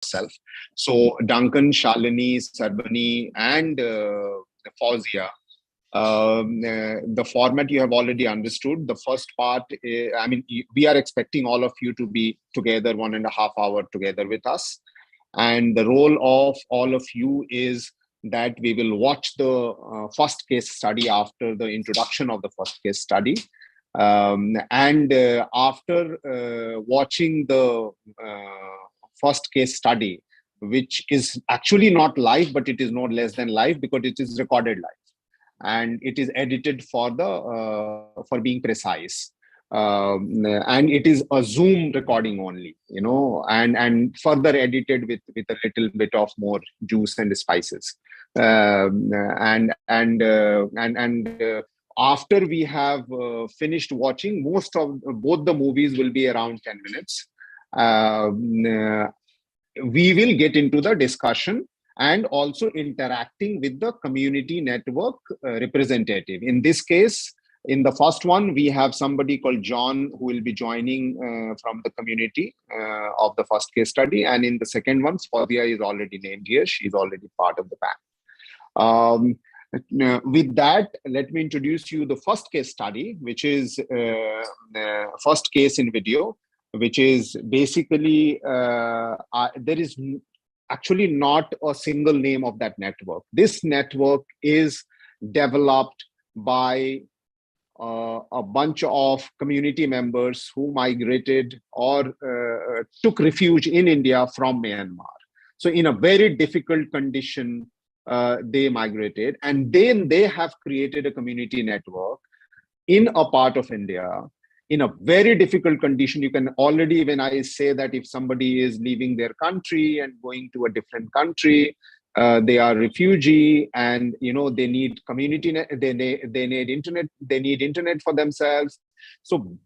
yourself. So Duncan, Shalini, Sarbani, and Fauzia. The format you have already understood. The first part, we are expecting all of you to be together 1.5 hours together with us. And the role of all of you is that we will watch the first case study after the introduction of the first case study. After watching the first case study, which is actually not live, but it is no less than live because it is recorded live and it is edited for being precise. And it is a Zoom recording only, and further edited with a little bit of more juice and spices. After we have finished watching, both the movies will be around 10 minutes. We will get into the discussion and also interacting with the community network representative. In this case, in the first one, we have somebody called John who will be joining from the community of the first case study. And in the second one, Fauzia is already named here. She's already part of the panel. With that, let me introduce you the first case study, which is first case in video, which is basically, there is actually not a single name of that network. This network is developed by a bunch of community members who migrated or took refuge in India from Myanmar. So in a very difficult condition, they migrated, and then they have created a community network in a part of India in a very difficult condition. You can already, when I say that if somebody is leaving their country and going to a different country, they are refugee, and they need community, they need internet for themselves. So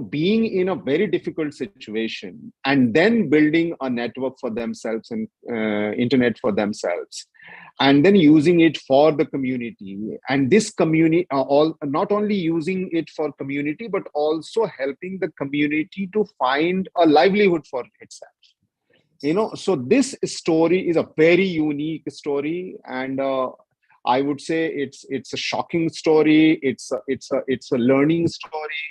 being in a very difficult situation and then building a network for themselves and internet for themselves, and then using it for the community, and this community not only using it for community but also helping the community to find a livelihood for itself. So this story is a very unique story, and I would say it's a shocking story. It's a learning story.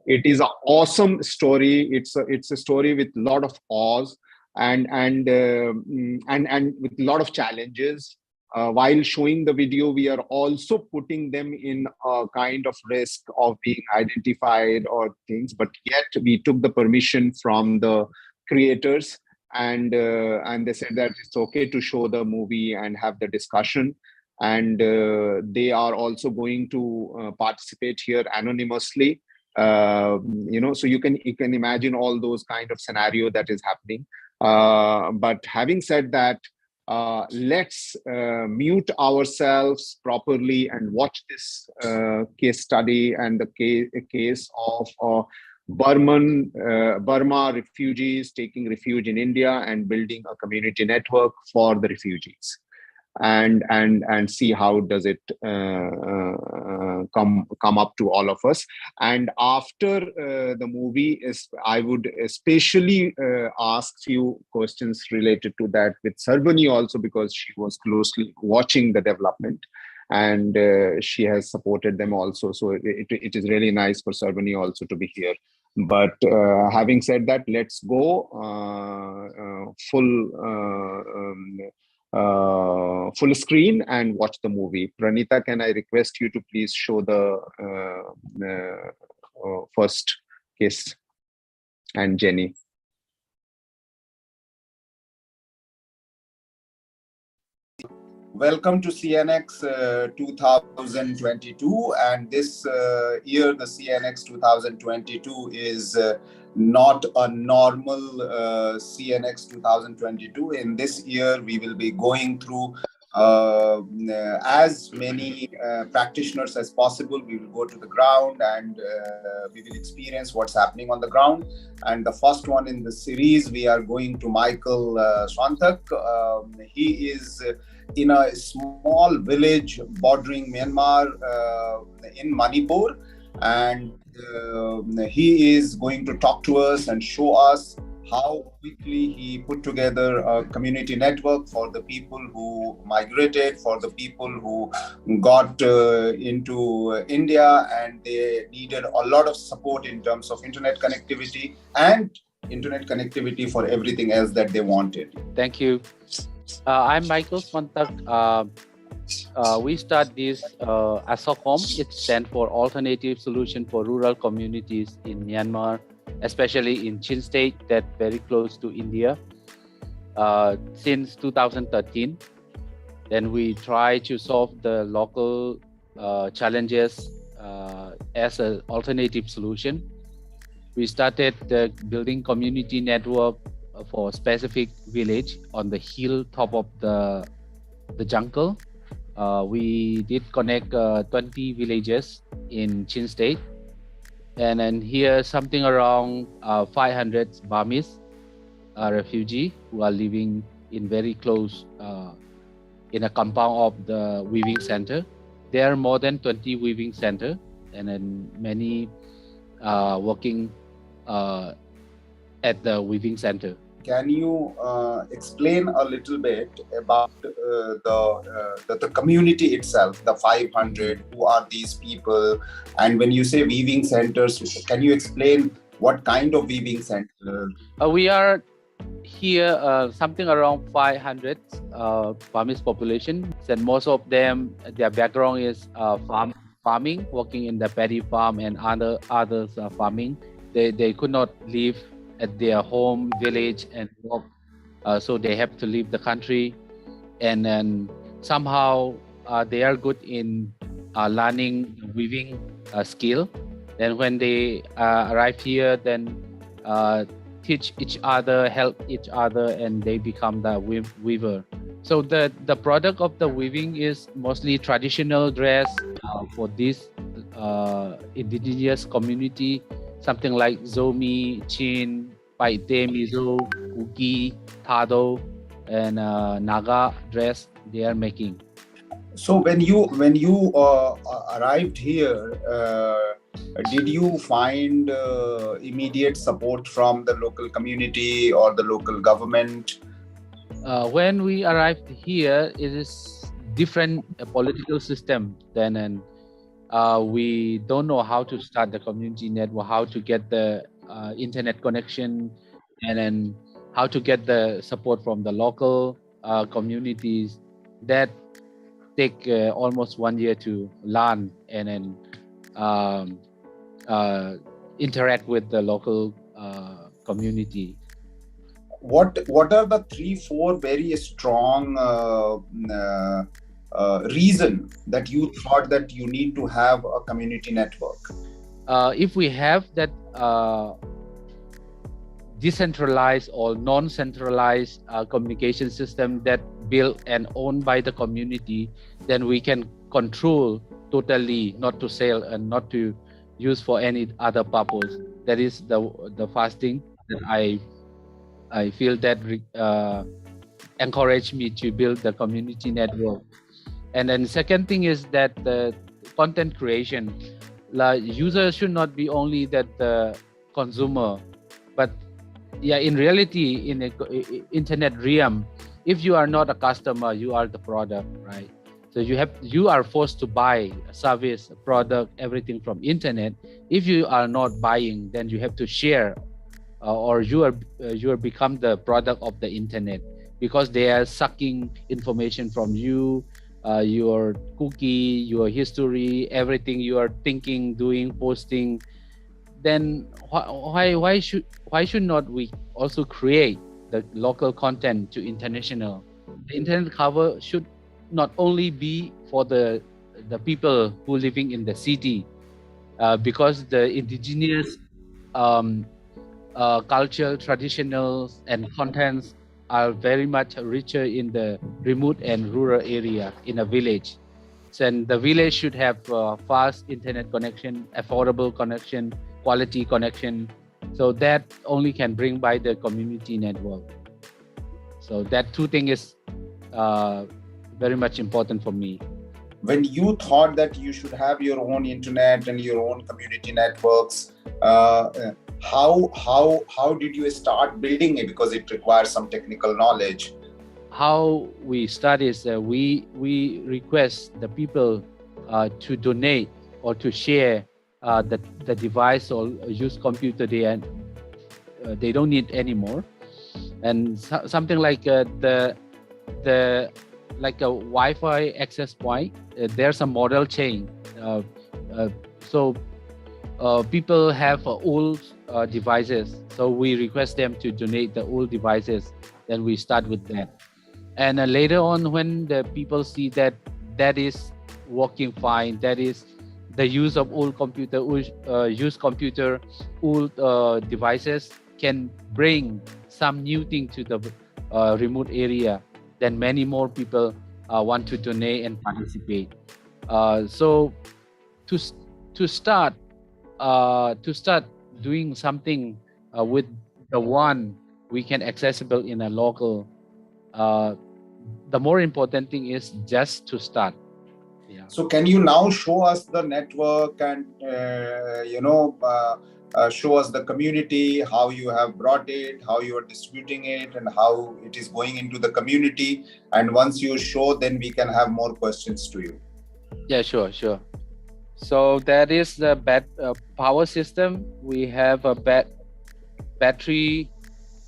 It is an awesome story. It's a story with a lot of awes and with a lot of challenges. While showing the video, we are also putting them in a kind of risk of being identified or things, but yet we took the permission from the creators, and they said that it's okay to show the movie and have the discussion. And they are also going to participate here anonymously. So you can imagine all those kind of scenario that is happening. But having said that, let's mute ourselves properly and watch this case study and the case of Burma refugees taking refuge in India and building a community network for the refugees, and see how does it come up to all of us. And after the movie, I would especially ask few questions related to that with Sarbani also, because she was closely watching the development, and she has supported them also. So it is really nice for Sarbani also to be here. But having said that, let's go full screen and watch the movie. Pranita, can I request you to please show the first case, and Jenny. Welcome to CNX 2022, and this year the CNX 2022 is not a normal CNX 2022. In this year, we will be going through as many practitioners as possible. We will go to the ground and we will experience what's happening on the ground. And the first one in the series, we are going to Michael Swantak. He is in a small village bordering Myanmar in Manipur, and he is going to talk to us and show us how quickly he put together a community network for the people who migrated, for the people who got into India, and they needed a lot of support in terms of internet connectivity and internet connectivity for everything else that they wanted. Thank you. I'm Michael Swantak. We start this ASOCOM. It stands for Alternative Solution for Rural Communities in Myanmar, especially in Chin State, that very close to India, since 2013. Then we try to solve the local challenges as an alternative solution. We started building community network for a specific village on the hill top of the jungle. We did connect 20 villages in Chin State, and then here something around 500 Burmese refugees who are living in very close in a compound of the weaving center. There are more than 20 weaving center, and then many working at the weaving center. Can you explain a little bit about the community itself, the 500, who are these people? And when you say weaving centers, can you explain what kind of weaving center? We are here something around 500 Burmese population, and most of them, their background is farming, working in the paddy farm and others farming. They could not live at their home village and work, so they have to leave the country, and then somehow they are good in learning weaving skill. Then when they arrive here, then teach each other, help each other, and they become the weaver. So the product of the weaving is mostly traditional dress for this indigenous community. Something like Zomi, Chin, Paite, Mizo, Kuki, Tado, and Naga dress they are making. So when you arrived here, did you find immediate support from the local community or the local government? When we arrived here, it is different political system then, and we don't know how to start the community network, how to get the internet connection, and then how to get the support from the local communities. That take almost 1 year to learn and then interact with the local community. What are the 3-4 very strong reason that you thought that you need to have a community network? If we have that decentralized or non-centralized communication system that built and owned by the community, then we can control totally, not to sell and not to use for any other purpose. That is the first thing that I feel that encouraged me to build the community network. And then second thing is that the content creation. User should not be only that the consumer, but yeah, in reality, in the internet realm, if you are not a customer, you are the product, right? So you are forced to buy a service, a product, everything from internet. If you are not buying, then you have to share, or you are become the product of the internet, because they are sucking information from you, your cookie, your history, everything you are thinking, doing, posting. Then why should not we also create the local content to international? The internet cover should not only be for the people who living in the city, because the indigenous culture, traditionals, and contents are very much richer in the remote and rural area in a village. So, and the village should have fast internet connection, affordable connection, quality connection. So that only can bring by the community network. So that two things is very much important for me. When you thought that you should have your own internet and your own community networks, how did you start building it? Because it requires some technical knowledge. How we start is we request the people to donate or to share the device or use computer they don't need anymore, and something like the like a Wi-Fi access point. There's a model chain, so people have old devices, so we request them to donate the old devices. Then we start with that, and later on, when the people see that that is working fine, that is the use of old computer, use computer, old devices can bring some new thing to the remote area, then many more people want to donate and participate. So to start doing something with the one we can accessible in a local, the more important thing is just to start. Yeah. So can you now show us the network and show us the community, how you have brought it, how you are distributing it, and how it is going into the community? And once you show, then we can have more questions to you. Yeah, sure. So that is the power system. We have a battery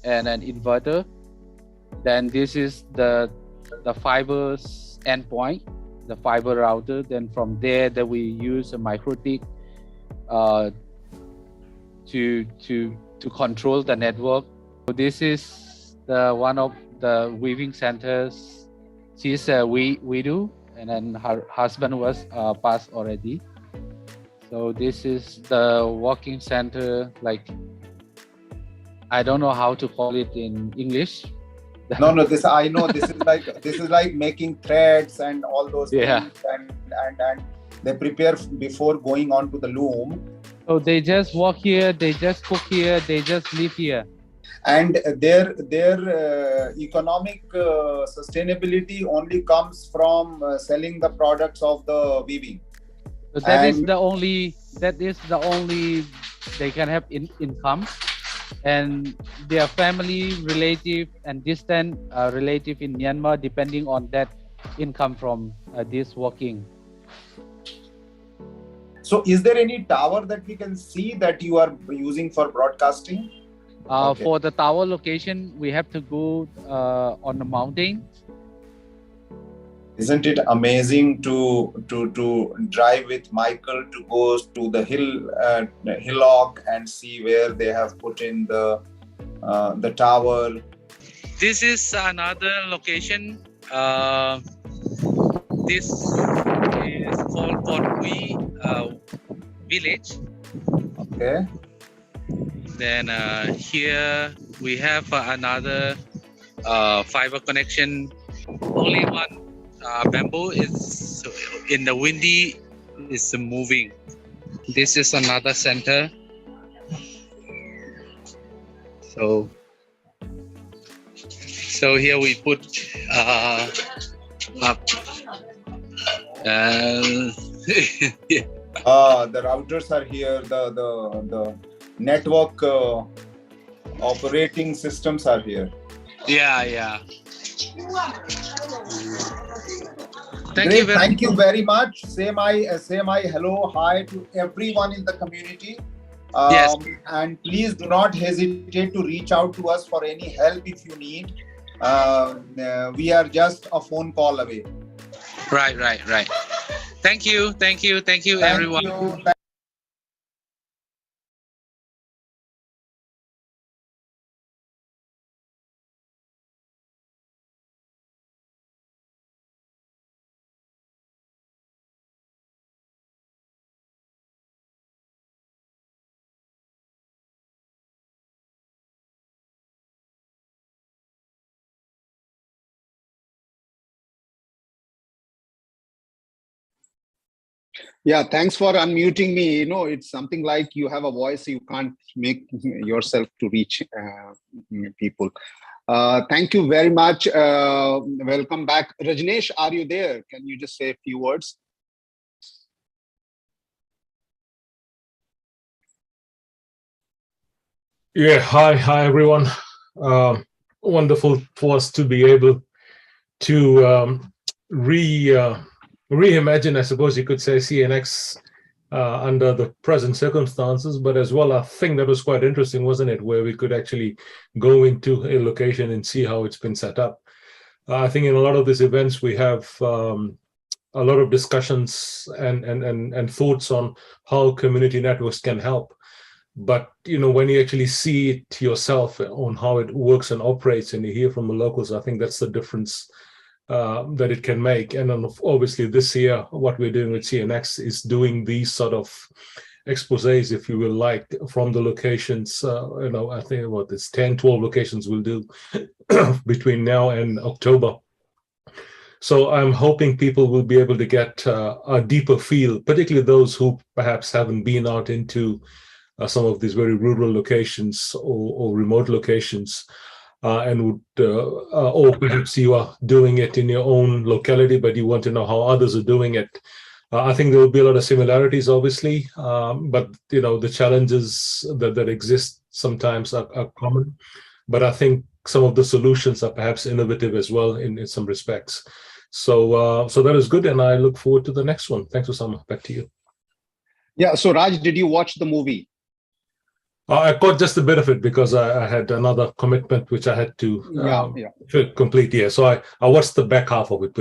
and an inverter. Then this is the fiber's endpoint, the fiber router. Then from there that we use a MikroTik to control the network. So this is one of the weaving centers. She's a widow, and then her husband was passed already. So this is the working center. Like, I don't know how to call it in English. No, this I know. This is like making threads and all those Yeah. things, and they prepare before going on to the loom. So they just work here, they just cook here, they just live here. And their economic sustainability only comes from selling the products of the weaving. So that is the only they can have income, and their family, relative, and distant relative in Myanmar depending on that income from this working. So is there any tower that we can see that you are using for broadcasting? Okay. For the tower location, we have to go on the mountain. Isn't it amazing to drive with Michael to go to the hillock and see where they have put in the tower? This is another location. This is called Potwi village. Okay. Then here we have another fiber connection. Only one bamboo is in the windy is moving. This is another center. So here we put up. Yeah. The routers are here. The network operating systems are here. Yeah. Thank you very much. Say my hello, hi to everyone in the community. Yes. And please do not hesitate to reach out to us for any help if you need. We are just a phone call away. Right. Thank you, everyone. Yeah, thanks for unmuting me. It's something like you have a voice, you can't make yourself to reach people. Thank you very much. Welcome back. Rajneesh, are you there? Can you just say a few words? Yeah, hi everyone. Wonderful for us to be able to reimagine, I suppose you could say, CNX under the present circumstances. But as well, I think that was quite interesting, wasn't it? Where we could actually go into a location and see how it's been set up. I think in a lot of these events we have a lot of discussions and thoughts on how community networks can help. But when you actually see it yourself on how it works and operates, and you hear from the locals, I think that's the difference that it can make. And then obviously this year, what we're doing with CNX is doing these sort of exposés, if you will, like from the locations. I think about this 10, 12 locations we'll do between now and October. So I'm hoping people will be able to get a deeper feel, particularly those who perhaps haven't been out into some of these very rural locations or remote locations, and would, or perhaps you are doing it in your own locality, but you want to know how others are doing it. I think there will be a lot of similarities, obviously, but the challenges that exist sometimes are common. But I think some of the solutions are perhaps innovative as well in some respects. So that is good, and I look forward to the next one. Thanks, Osama. Back to you. Yeah. So Raj, did you watch the movie? I caught just a bit of it because I had another commitment which I had to complete. Yeah, so I watched the back half of it.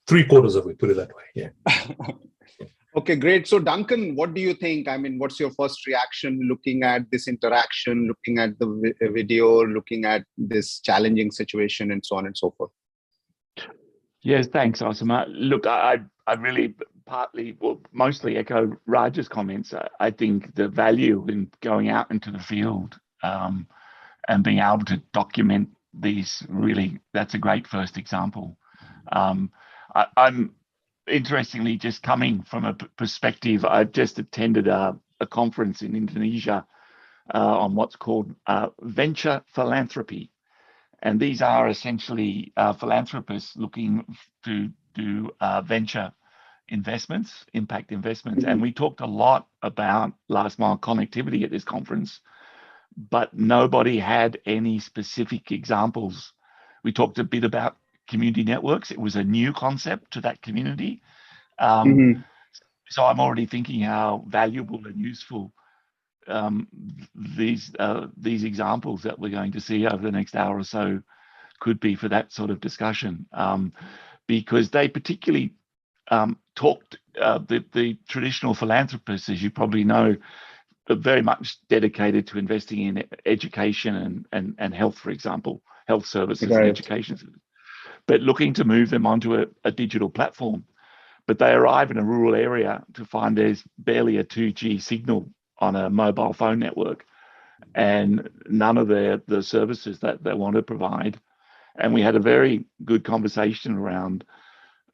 Three-quarters of it. Put it that way. Yeah. Okay, great. So Duncan, what do you think? I mean, what's your first reaction looking at this interaction, looking at the video, looking at this challenging situation, and so on and so forth? Yes, thanks, Osama. Look, I really mostly echo Raj's comments. I think the value in going out into the field and being able to document these, really, that's a great first example. I'm interestingly just coming from a perspective. I've just attended a conference in Indonesia on what's called venture philanthropy. And these are essentially philanthropists looking to do venture investments, impact investments. And we talked a lot about last mile connectivity at this conference, but nobody had any specific examples. We talked a bit about community networks. It was a new concept to that community. So I'm already thinking how valuable and useful these examples that we're going to see over the next hour or so could be for that sort of discussion, because they particularly talked, the traditional philanthropists, as you probably know, are very much dedicated to investing in education and health, for example, health services and education, but looking to move them onto a digital platform. But they arrive in a rural area to find there's barely a 2G signal on a mobile phone network, and none of the services that they want to provide. And we had a very good conversation around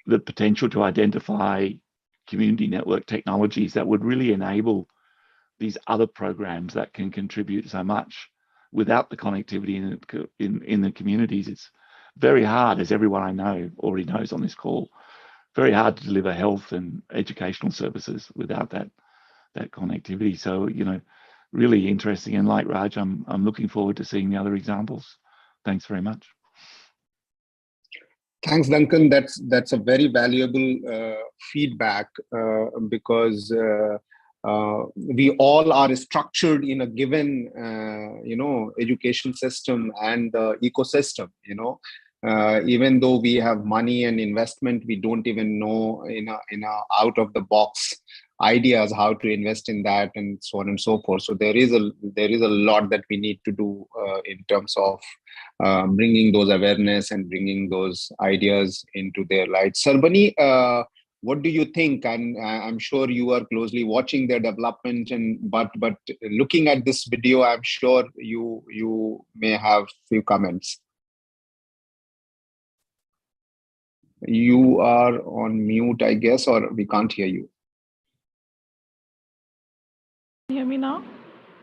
the potential to identify community network technologies that would really enable these other programs that can contribute so much. Without the connectivity in the communities, it's very hard, as everyone I know already knows on this call, very hard to deliver health and educational services without that connectivity. So, really interesting. And like Raj, I'm looking forward to seeing the other examples. Thanks very much. Thanks, Duncan. That's a very valuable feedback because we all are structured in a given, education system and ecosystem. Even though we have money and investment, we don't even know in a out of the box ideas how to invest in that, and so on and so forth. So there is a lot that we need to do in terms of bringing those awareness and bringing those ideas into their light. Sarbani, what do you think? And I'm sure you are closely watching their development, but looking at this video, I'm sure you may have few comments. You are on mute, I guess, or we can't hear you. Can you hear me now?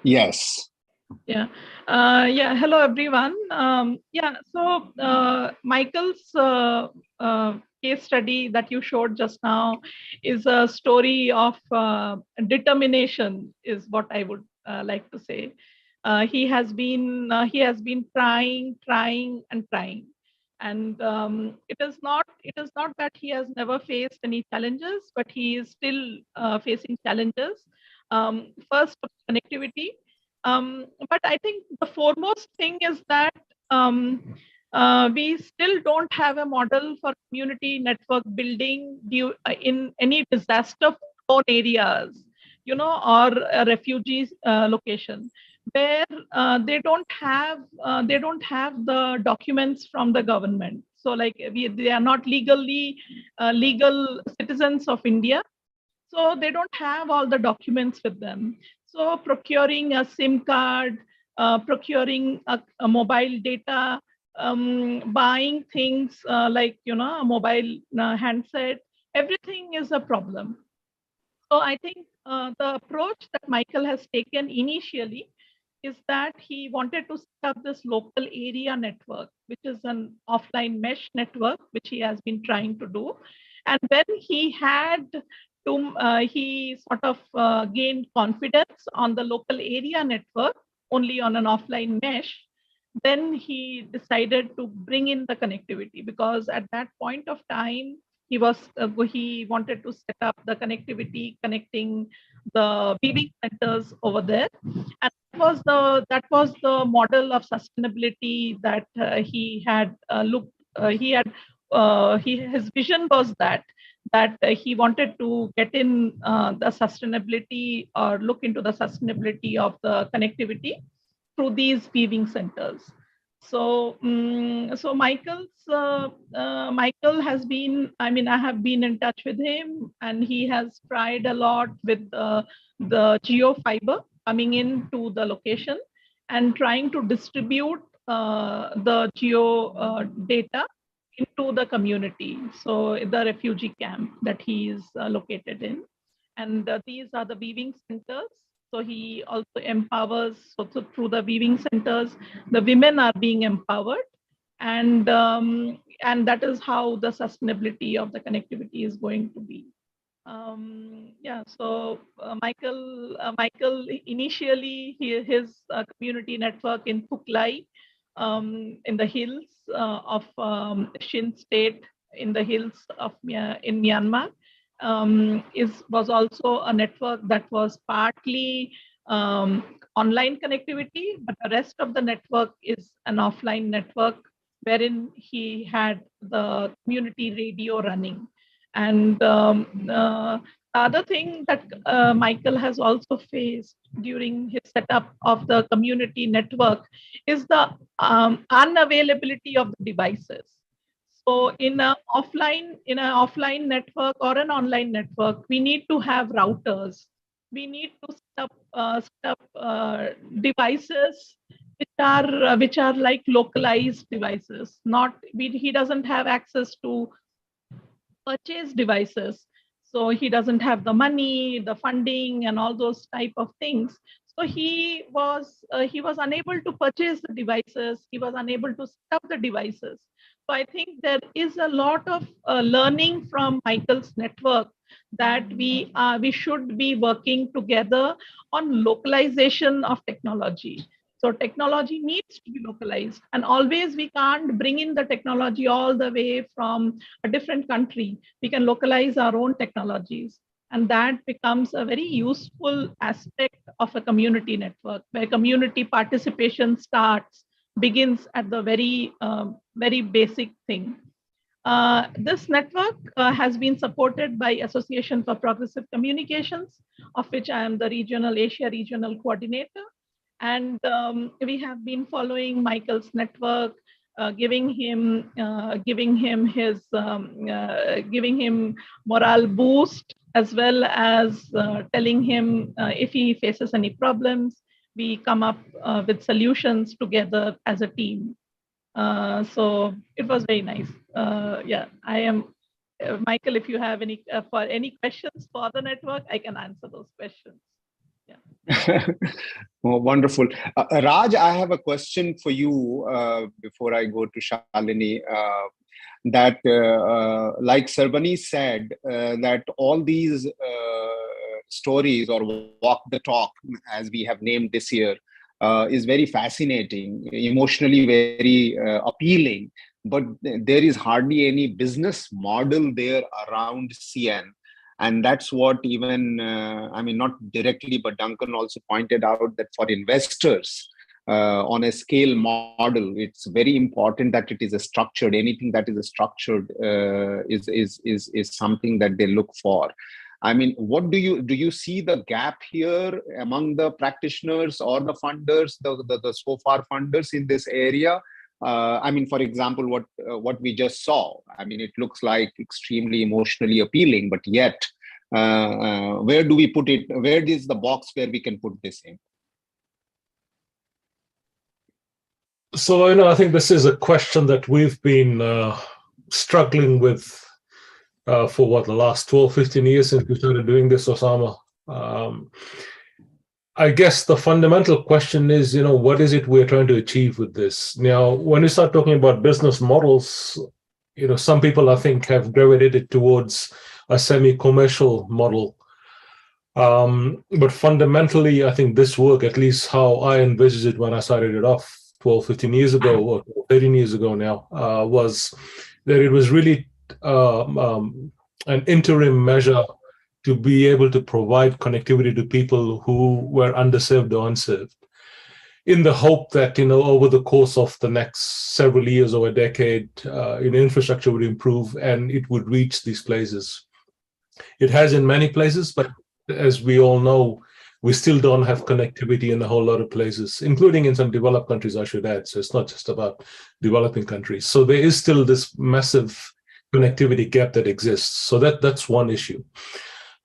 Yes. Yeah. Hello, everyone. So Michael's case study that you showed just now is a story of determination, is what I would like to say. He has been trying, and trying. And it is not that he has never faced any challenges, but he is still facing challenges. First, connectivity. But I think the foremost thing is that we still don't have a model for community network building in any disaster prone areas, or a refugee location, where they don't have the documents from the government. So like they are not legal citizens of India, so they don't have all the documents with them. So procuring a SIM card, procuring a mobile data, buying things like a mobile handset, everything is a problem. So I think the approach that Michael has taken initially is that he wanted to set up this local area network, which is an offline mesh network, which he has been trying to do. And when he sort of gained confidence on the local area network only on an offline mesh, then he decided to bring in the connectivity, because at that point of time he wanted to set up the connectivity connecting the weaving centers over there, and that was the model of sustainability that he had looked he had his vision was that he wanted to get in the sustainability, or look into the sustainability of the connectivity through these weaving centers. So, so Michael has been. I mean, I have been in touch with him, and he has tried a lot with the geo fiber coming into the location and trying to distribute the geo data into the community. So the refugee camp that he is located in, and these are the weaving centers. So he also empowers. So through the weaving centers, the women are being empowered, and that is how the sustainability of the connectivity is going to be. So Michael initially his community network in Puklai, in the hills of Shin State, in the hills of in Myanmar, was also a network that was partly online connectivity, but the rest of the network is an offline network wherein he had the community radio running. And the other thing that Michael has also faced during his setup of the community network is the unavailability of the devices. So in an offline network or an online network, we need to have routers. We need to set up devices which are like localized devices. He doesn't have access to purchase devices, so he doesn't have the money, the funding, and all those type of things. So he was unable to purchase the devices. He was unable to set up the devices. So I think there is a lot of learning from Michael's network, that we should be working together on localization of technology. So technology needs to be localized, and always we can't bring in the technology all the way from a different country. We can localize our own technologies, and that becomes a very useful aspect of a community network, where community participation begins at the very basic thing. This network has been supported by Association for Progressive Communications, of which I am the Asia regional coordinator. And we have been following Michael's network, giving him morale boost, as well as telling him if he faces any problems, we come up with solutions together as a team. So it was very nice. I am Michael. If you have any questions for the network, I can answer those questions. Oh, wonderful. Raj, I have a question for you before I go to Shalini. That, like Sarbani said, that all these stories, or walk the talk, as we have named this year, is very fascinating, emotionally very appealing, but there is hardly any business model there around CN. And that's what even, I mean, not directly, but Duncan also pointed out that for investors, on a scale model, it's very important that it is a structured. Anything that is a structured is something that they look for. I mean, what do you see the gap here among the practitioners or the funders, the so far funders in this area? I mean, for example, what we just saw. I mean, it looks like extremely emotionally appealing, but yet, where do we put it? Where is the box where we can put this in? So, I think this is a question that we've been struggling with for the last 12, 15 years since we started doing this, Osama. I guess the fundamental question is, what is it we're trying to achieve with this? Now, when you start talking about business models, some people, I think, have gravitated towards a semi-commercial model. But fundamentally, I think this work, at least how I envisaged it when I started it off 12, 15 years ago, or 13 years ago now, was that it was really an interim measure to be able to provide connectivity to people who were underserved or unserved, in the hope that, over the course of the next several years or a decade, infrastructure would improve and it would reach these places. It has in many places, but as we all know, we still don't have connectivity in a whole lot of places, including in some developed countries, I should add. So it's not just about developing countries. So there is still this massive connectivity gap that exists. So that's one issue.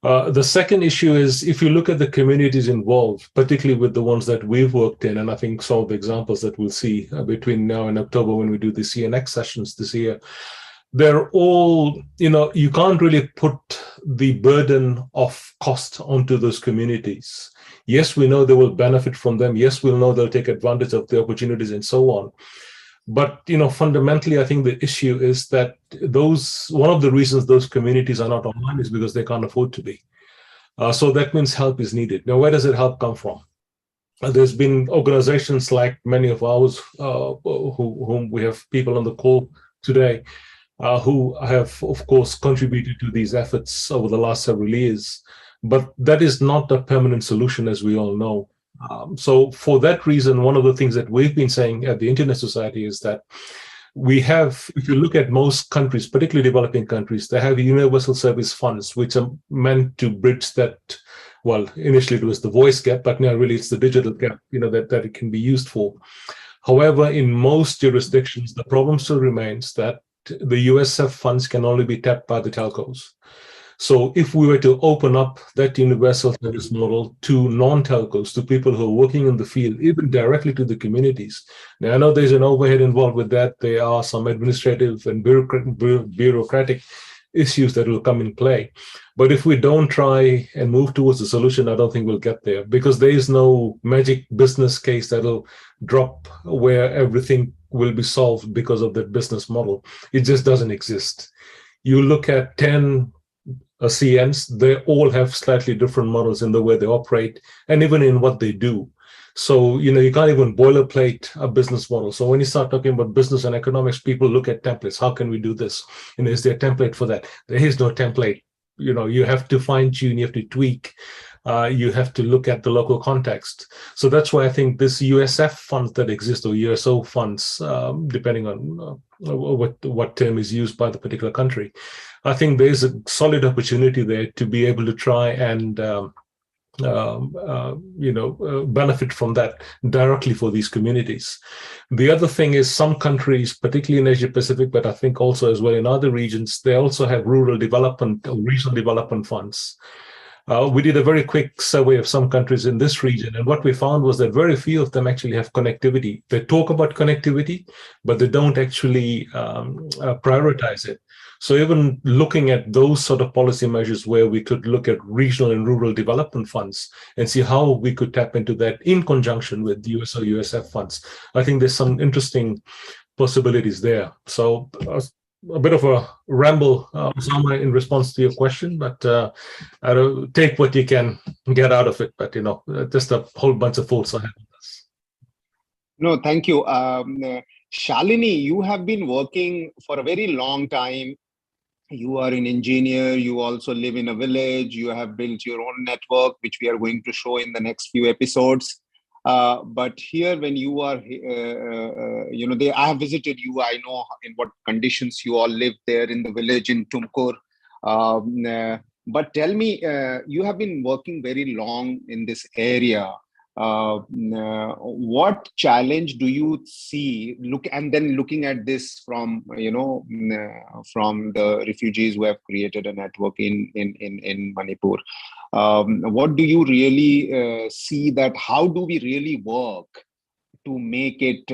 The second issue is, if you look at the communities involved, particularly with the ones that we've worked in, and I think some of the examples that we'll see between now and October when we do the CNX sessions this year, they're all, you can't really put the burden of cost onto those communities. Yes, we know they will benefit from them. Yes, we'll know they'll take advantage of the opportunities and so on. But, fundamentally, I think the issue is that one of the reasons those communities are not online is because they can't afford to be. So that means help is needed. Now, where does that help come from? There's been organizations like many of ours, whom we have people on the call today, who have, of course, contributed to these efforts over the last several years. But that is not a permanent solution, as we all know. So for that reason, one of the things that we've been saying at the Internet Society is that we have, if you look at most countries, particularly developing countries, they have universal service funds, which are meant to bridge that. Well, initially it was the voice gap, but now really it's the digital gap, that it can be used for. However, in most jurisdictions, the problem still remains that the USF funds can only be tapped by the telcos. So if we were to open up that universal service model to non-telcos, to people who are working in the field, even directly to the communities. Now, I know there's an overhead involved with that. There are some administrative and bureaucratic issues that will come in play. But if we don't try and move towards a solution, I don't think we'll get there, because there is no magic business case that'll drop where everything will be solved because of that business model. It just doesn't exist. You look at 10 CNs, they all have slightly different models in the way they operate and even in what they do. So, you can't even boilerplate a business model. So when you start talking about business and economics, people look at templates. How can we do this? Is there a template for that? There is no template. You have to fine tune, you have to tweak, you have to look at the local context. So that's why I think this USF funds that exist, or USO funds, depending on what term is used by the particular country, I think there's a solid opportunity there to be able to try and benefit from that directly for these communities. The other thing is, some countries, particularly in Asia Pacific, but I think also as well in other regions, they also have rural development or regional development funds. We did a very quick survey of some countries in this region, and what we found was that very few of them actually have connectivity. They talk about connectivity, but they don't actually prioritize it. So even looking at those sort of policy measures where we could look at regional and rural development funds and see how we could tap into that in conjunction with USO, USF funds, I think there's some interesting possibilities there. So a bit of a ramble, Osama, in response to your question, but take what you can get out of it. But, just a whole bunch of thoughts I have on this. No, thank you. Shalini, you have been working for a very long time. You are an engineer. You also live in a village. You have built your own network, which we are going to show in the next few episodes. But here, when you are, I have visited you. I know in what conditions you all live there in the village in Tumkur. But tell me, you have been working very long in this area. What challenge do you see? Looking at this from from the refugees who have created a network in Manipur. What do you really see that? How do we really work to make it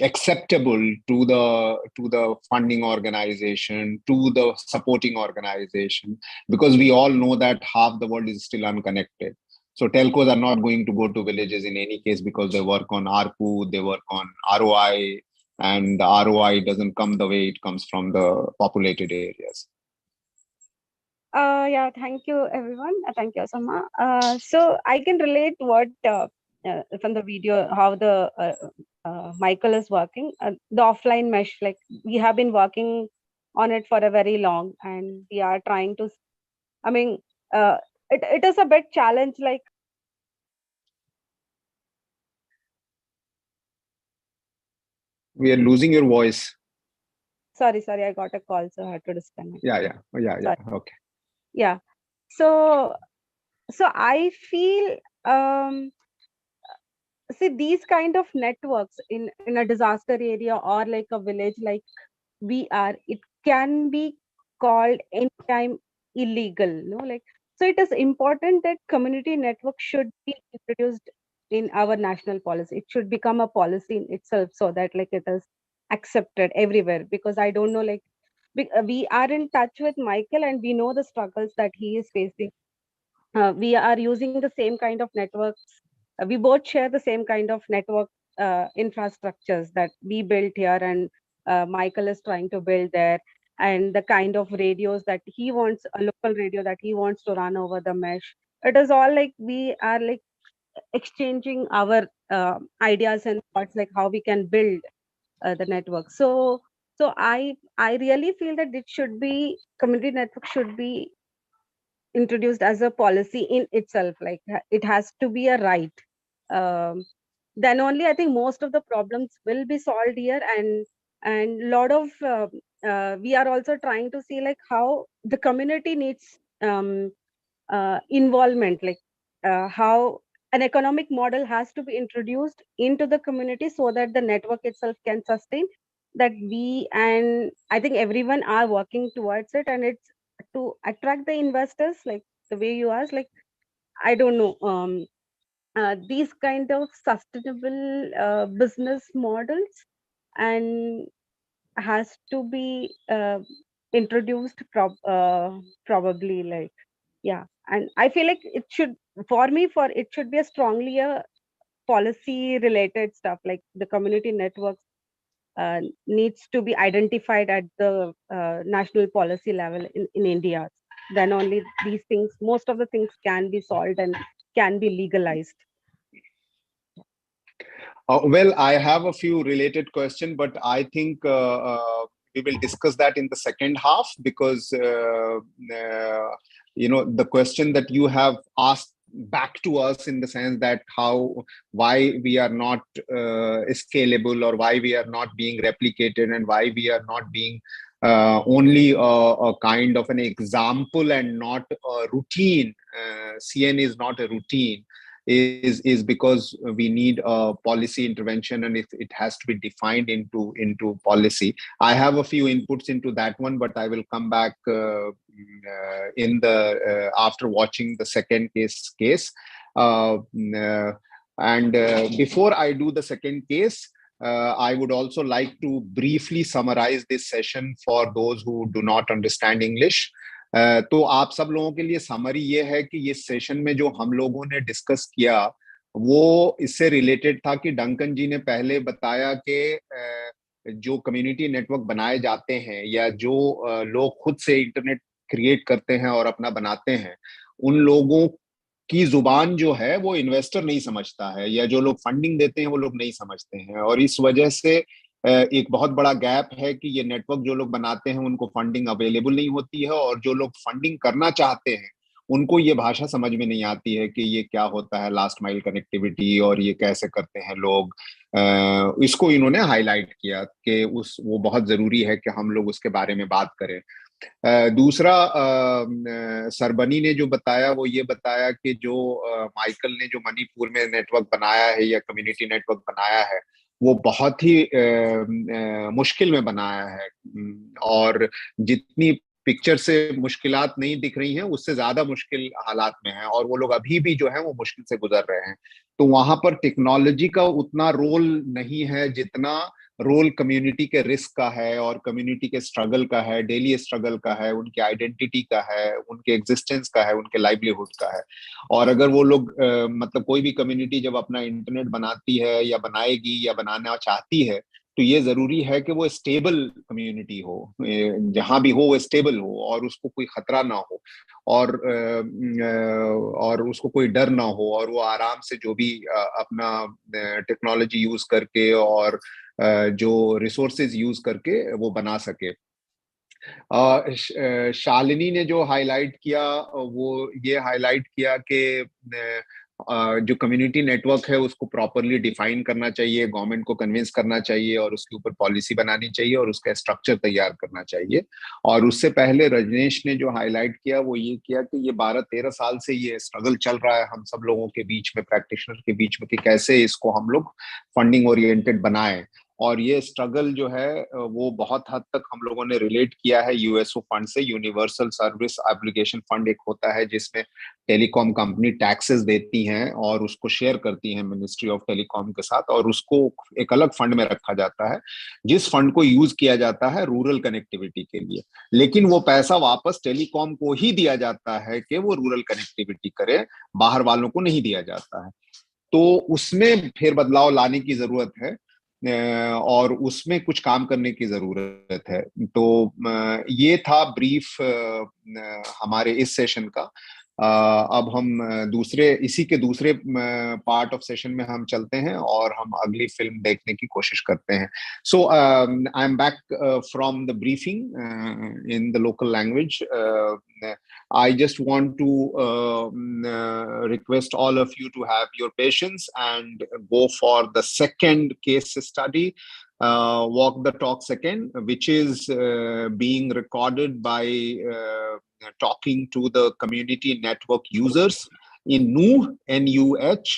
acceptable to the funding organization, to the supporting organization, because we all know that half the world is still unconnected. So telcos are not going to go to villages in any case, because they work on ARPU, they work on ROI, and the ROI doesn't come the way it comes from the populated areas. Yeah, thank you, everyone. Thank you, Asama. So I can relate what from the video, how the Michael is working. The offline mesh, like we have been working on it for a very long, and we are trying to, I mean, it is a bit challenge, like, We are losing your voice. sorry, I got a call, so I had to disconnect. Yeah. Sorry. Okay. Yeah. So I feel, see, these kind of networks in a disaster area or like a village like we are, it can be called anytime illegal, no? Like, so it is important that community network should be introduced in our national policy. It should become a policy in itself, so that like it is accepted everywhere. Because I don't know, like, we are in touch with Michael and we know the struggles that he is facing. We are using the same kind of networks. We both share the same kind of network infrastructures that we built here, and Michael is trying to build there. And the kind of radios that he wants, a local radio that he wants to run over the mesh. It is all like we are like exchanging our ideas and thoughts, like how we can build the network. So I really feel that it should be, community network should be introduced as a policy in itself. Like it has to be a right. um, then only I think most of the problems will be solved here. And lot of we are also trying to see like how the community needs involvement, like how an economic model has to be introduced into the community so that the network itself can sustain. That we, and I think everyone are working towards it, and it's to attract the investors, like the way you asked. Like, I don't know, these kind of sustainable business models and has to be introduced probably, like, yeah. And I feel like it should, for me, for it should be a strongly a policy related stuff. Like the community networks needs to be identified at the national policy level in India. Then only these things, most of the things can be solved and can be legalized. Well, I have a few related questions, but I think we will discuss that in the second half, because the question that you have asked back to us, in the sense that why we are not scalable, or why we are not being replicated, and why we are not being only a kind of an example and not a routine. CN is not a routine, is because we need a policy intervention, and it has to be defined into policy. I have a few inputs into that one, but I will come back in the after watching the second case. And before I do the second case, I would also like to briefly summarize this session for those who do not understand English. तो आप सब लोगों के लिए summary ये है कि ये सेशन में जो हम लोगों ने डिस्कस किया वो इससे रिलेटेड था कि डंकन जी ने पहले बताया कि जो कम्युनिटी नेटवर्क बनाए जाते हैं, या जो लोग खुद से इंटरनेट क्रिएट करते हैं और अपना बनाते हैं, उन लोगों की जुबान जो है वो इन्वेस्टर नहीं समझता है, या जो लोग फंडिंग देते हैं वो लोग नहीं समझते हैं। और इस वजह से एक बहुत बड़ा गैप है कि ये नेटवर्क जो लोग बनाते हैं उनको फंडिंग अवेलेबल नहीं होती है, और जो लोग फंडिंग करना चाहते हैं उनको ये भाषा समझ में नहीं आती है कि ये क्या होता है लास्ट माइल कनेक्टिविटी और ये कैसे करते हैं लोग। इसको इन्होंने हाईलाइट किया कि वो बहुत जरूरी है कि हम लोग उसके बारे में बात करें। दूसरा सरबनी ने जो बताया वो ये बताया कि जो माइकल ने जो मणिपुर में नेटवर्क बनाया है या कम्युनिटी नेटवर्क बनाया है वो बहुत ही मुश्किल में बनाया है, और जितनी पिक्चर से मुश्किलात नहीं दिख रही हैं उससे ज्यादा मुश्किल हालात में हैं, और वो लोग अभी भी जो है वो मुश्किल से गुजर रहे हैं। तो वहां पर टेक्नोलॉजी का उतना रोल नहीं है जितना रोल कम्युनिटी के रिस्क का है, और कम्युनिटी के स्ट्रगल का है, डेली स्ट्रगल का है, उनके आइडेंटिटी का है, उनके एग्जिस्टेंस का है, उनके लाइवलीहुड का है। और अगर वो लोग मतलब कोई भी कम्युनिटी जब अपना इंटरनेट बनाती है या बनाएगी या बनाना चाहती है तो ये जरूरी है कि वो स्टेबल कम्युनिटी हो, जहां भी हो वो स्टेबल हो और उसको कोई खतरा ना हो, और उसको कोई डर ना हो, और वो आराम से जो भी अपना टेक्नोलॉजी यूज करके और जो रिसोर्सेज यूज करके वो बना सके। शालिनी ने जो हाईलाइट किया वो ये हाईलाइट किया कि जो कम्युनिटी नेटवर्क है उसको प्रॉपरली डिफाइन करना चाहिए, गवर्नमेंट को कन्विंस करना चाहिए और उसके ऊपर पॉलिसी बनानी चाहिए और उसका स्ट्रक्चर तैयार करना चाहिए। और उससे पहले रजनीश ने जो हाईलाइट किया वो ये किया कि ये 12-13 साल से ये स्ट्रगल चल रहा है हम सब लोगों के बीच में, प्रैक्टिशनर के बीच में, कि कैसे इसको हम लोग फंडिंग ओरिएंटेड बनाएं। और ये स्ट्रगल जो है वो बहुत हद तक हम लोगों ने रिलेट किया है यूएसओ फंड से। यूनिवर्सल सर्विस एप्लीकेशन फंड एक होता है जिसमें टेलीकॉम कंपनी टैक्सेस देती हैं और उसको शेयर करती हैं मिनिस्ट्री ऑफ टेलीकॉम के साथ, और उसको एक अलग फंड में रखा जाता है जिस फंड को यूज किया जाता है रूरल कनेक्टिविटी के लिए। लेकिन वो पैसा वापस टेलीकॉम को ही दिया जाता है कि वो रूरल कनेक्टिविटी करे, बाहर वालों को नहीं दिया जाता है। तो उसमें फिर बदलाव लाने की जरूरत है और उसमें कुछ काम करने की जरूरत है। तो ये था ब्रीफ हमारे इस सेशन का। अब हम इसी के दूसरे पार्ट ऑफ सेशन में हम चलते हैं और हम अगली फिल्म देखने की कोशिश करते हैं। So I am back from the briefing in the local language. I just want to request all of you to have your patience and go for the second case study, walk the talk second, which is being recorded by talking to the community network users in Nuh, N-U-H.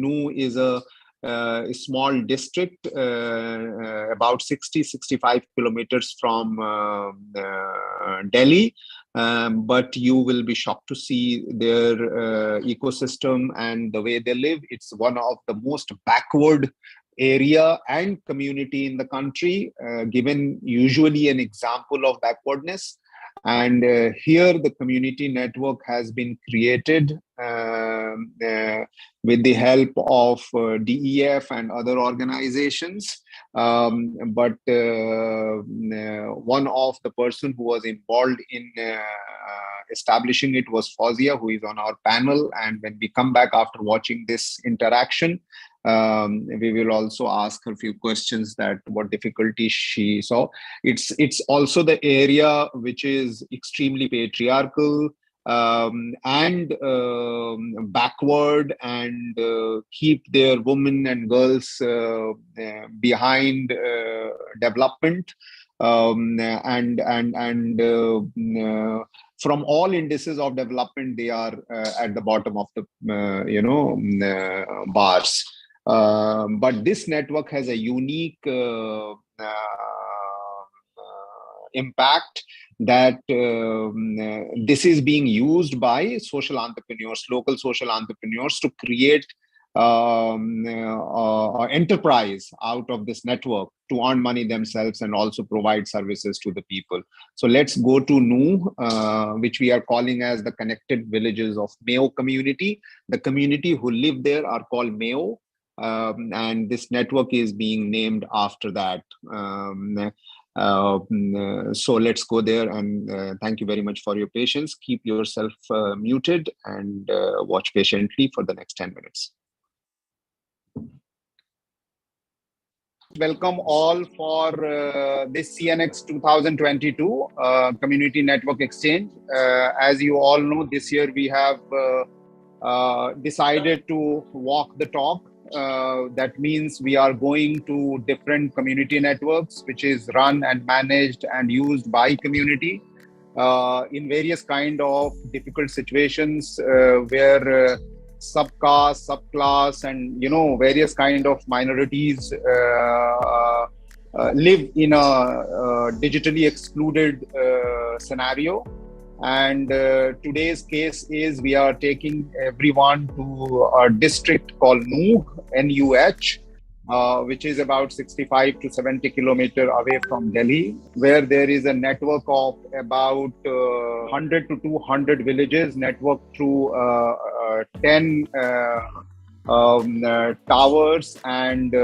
Nuh is a small district about 60-65 kilometers from Delhi. But you will be shocked to see their ecosystem and the way they live. It's one of the most backward area and community in the country, given usually an example of backwardness. And here the community network has been created with the help of DEF and other organizations. But one of the person who was involved in establishing it was Fawzia, who is on our panel. And when we come back after watching this interaction, we will also ask her a few questions that what difficulties she saw. It's also the area which is extremely patriarchal and backward, and keep their women and girls behind development, and from all indices of development they are at the bottom of the bars. But this network has a unique impact that this is being used by social entrepreneurs, local social entrepreneurs, to create enterprise out of this network to earn money themselves and also provide services to the people. So let's go to Nuh, which we are calling as the connected villages of Mayo community. The community who live there are called Mayo. And this network is being named after that. So let's go there, and thank you very much for your patience. Keep yourself muted and watch patiently for the next 10 minutes. Welcome all for this CNX 2022 Community Network Exchange. As you all know, this year we have decided to walk the talk. That means we are going to different community networks, which is run and managed and used by community in various kind of difficult situations where subcaste, subclass, and various kind of minorities live in a digitally excluded scenario. And today's case is we are taking everyone to a district called Nuh, N-U-H, which is about 65 to 70 kilometers away from Delhi, where there is a network of about 100 to 200 villages networked through 10 towers and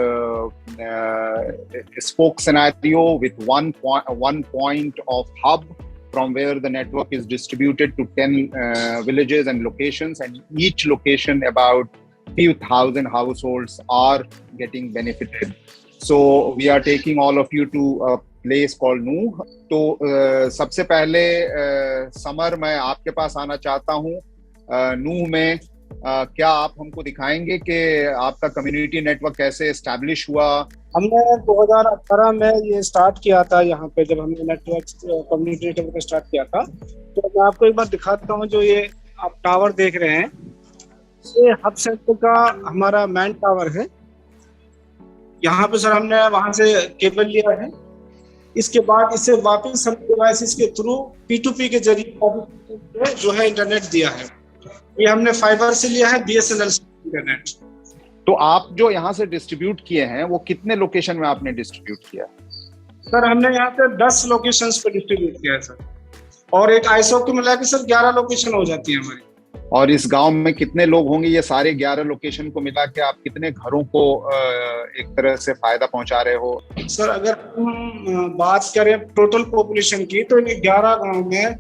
spoke scenario with one point of hub from where the network is distributed to 10 villages and locations, and each location about few thousand households are getting benefited. So we are taking all of you to a place called Nuh. तो सबसे पहले summer मैं आपके पास आना चाहता हूँ नूह में। क्या आप हमको दिखाएंगे कि आपका कम्युनिटी नेटवर्क कैसे एस्टैब्लिश हुआ? हमने 2018 में ये स्टार्ट किया था यहाँ पे, जब हमने नेटवर्क कम्युनिटी नेटवर्क स्टार्ट किया था। तो मैं आपको एक बार दिखाता हूँ, जो ये आप टावर देख रहे हैं, ये हब सेंटर का हमारा मैन टावर है। यहाँ पे सर हमने वहां से केबल लिया है। इसके बाद इसे वापस हम डिवाइसेस के थ्रू P2P के जरिए जो है इंटरनेट दिया है। ये हमने फाइबर से लिया है, BSNL से इंटरनेट। तो आप जो यहाँ से डिस्ट्रीब्यूट किए हैं वो कितने लोकेशन में आपने डिस्ट्रीब्यूट किया? सर हमने यहाँ पे 10 लोकेशंस पे डिस्ट्रीब्यूट किया है सर, और एक आईएसओ को मिला के सर 11 लोकेशन हो जाती है हमारी। और इस गांव में कितने लोग होंगे? ये सारे 11 लोकेशन को मिला के आप कितने घरों को एक तरह से फायदा पहुंचा रहे हो? सर अगर हम बात करें टोटल पॉपुलेशन की, तो 11 गांव में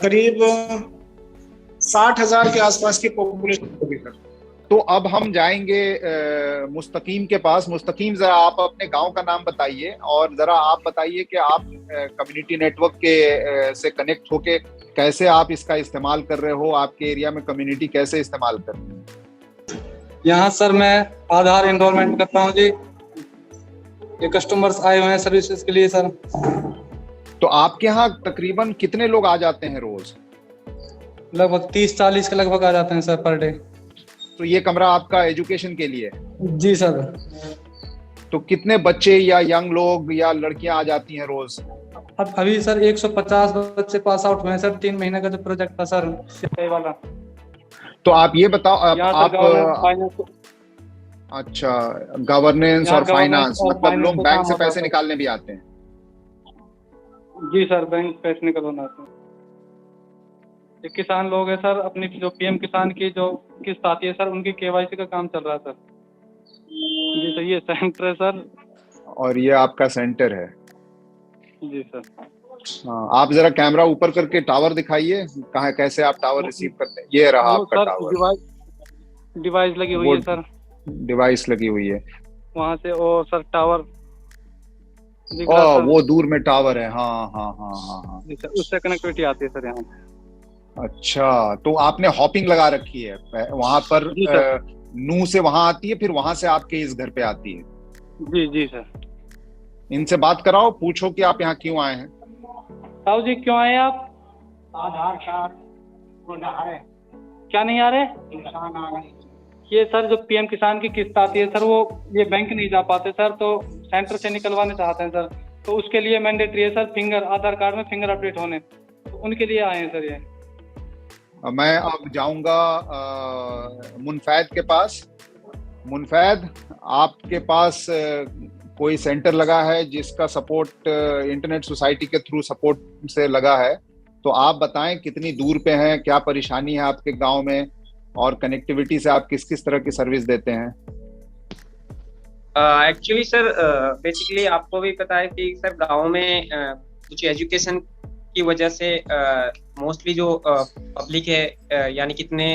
करीब 60,000 के आसपास की पॉपुलेशन होगी सर। तो अब हम जाएंगे मुस्तकीम के पास। मुस्तकीम, जरा आप अपने गांव का नाम बताइए और जरा आप बताइए कि आप कम्युनिटी नेटवर्क के से कनेक्ट होके कैसे आप इसका इस्तेमाल कर रहे हो, आपके एरिया में कम्युनिटी कैसे इस्तेमाल कर रही है? यहाँ सर मैं आधार एनरोलमेंट करता हूँ जी। ये कस्टमर्स आए हुए हैं सर्विसेज के लिए सर। तो आपके यहाँ तकरीबन कितने लोग आ जाते हैं रोज? लगभग 30-40 के लगभग आ जाते हैं सर पर डे। तो ये कमरा आपका एजुकेशन के लिए है? जी सर। तो कितने बच्चे या यंग लोग या लड़कियां आ जाती हैं रोज? अब अभी सर 150 बच्चे पास आउट हुए हैं सर। 3 महीने का जो प्रोजेक्ट था सर सिपाही वाला। तो आप ये बताओ आप अच्छा, गवर्नेंस और फाइनेंस, मतलब लोग बैंक से पैसे निकालने भी आते हैं? जी सर, बैंक पैसे निकलवाना आते हैं। किसान लोग हैं सर, अपनी जो PM किसान की जो किस्त आती है सर, उनकी KYC का काम चल रहा है सर। जी सर, ये सेंटर है सर। और ये आपका सेंटर है? जी सर। हाँ, आप जरा कैमरा ऊपर करके टावर दिखाइए, कहाँ कैसे आप टावर रिसीव करते हैं। ये रहा आपका टावर। डिवाइस लगी हुई है सर। डिवाइस लगी हुई है वहाँ से, और सर टावर वो दूर में टावर है। हाँ हाँ हाँ हाँ हाँ जी सर, उससे कनेक्टिविटी आती है सर यहाँ। अच्छा, तो आपने हॉपिंग लगा रखी है वहां पर? नूह से वहां आती है, फिर वहां से आपके इस घर पे आती है? जी जी सर। इनसे बात कराओ, पूछो कि आप यहाँ क्यों आए हैं। साहू जी क्यों आए आप? आधार कार्ड क्या नहीं आ रहे? किसान आ गए। ये सर जो PM किसान की किस्त आती है सर, वो ये बैंक नहीं जा पाते सर, तो सेंटर से निकलवाने चाहते हैं सर। तो उसके लिए मैंडेटरी है सर फिंगर, आधार कार्ड में फिंगर अपडेट होने, तो उनके लिए आए हैं सर ये। मैं अब जाऊंगा मुनफैद के पास। मुनफैद, आपके पास कोई सेंटर लगा है जिसका सपोर्ट इंटरनेट सोसाइटी के थ्रू सपोर्ट से लगा है, तो आप बताएं कितनी दूर पे हैं, क्या परेशानी है आपके गांव में, और कनेक्टिविटी से आप किस किस तरह की सर्विस देते हैं? एक्चुअली सर बेसिकली आपको भी पता है कि सर गांव में कुछ एजुकेशन की वजह से मोस्टली जो पब्लिक है यानी कितने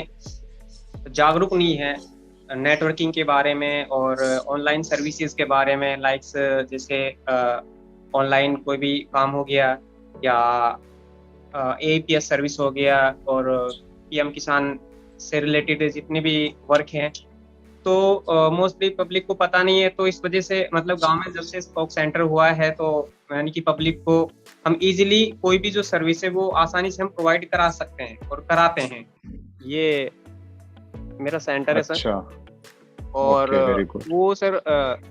जागरूक नहीं है नेटवर्किंग के बारे में और ऑनलाइन सर्विसेज के बारे में, लाइक्स जैसे ऑनलाइन कोई भी काम हो गया या एपीएस सर्विस हो गया और पीएम किसान से रिलेटेड जितने भी वर्क हैं, तो मोस्टली पब्लिक को पता नहीं है। तो इस वजह से मतलब गांव में जब से स्पोक सेंटर हुआ है तो यानी कि पब्लिक को हम इजीली कोई भी जो सर्विस है वो आसानी से हम प्रोवाइड करा सकते हैं और कराते हैं। ये मेरा सेंटर है सर। और वो सर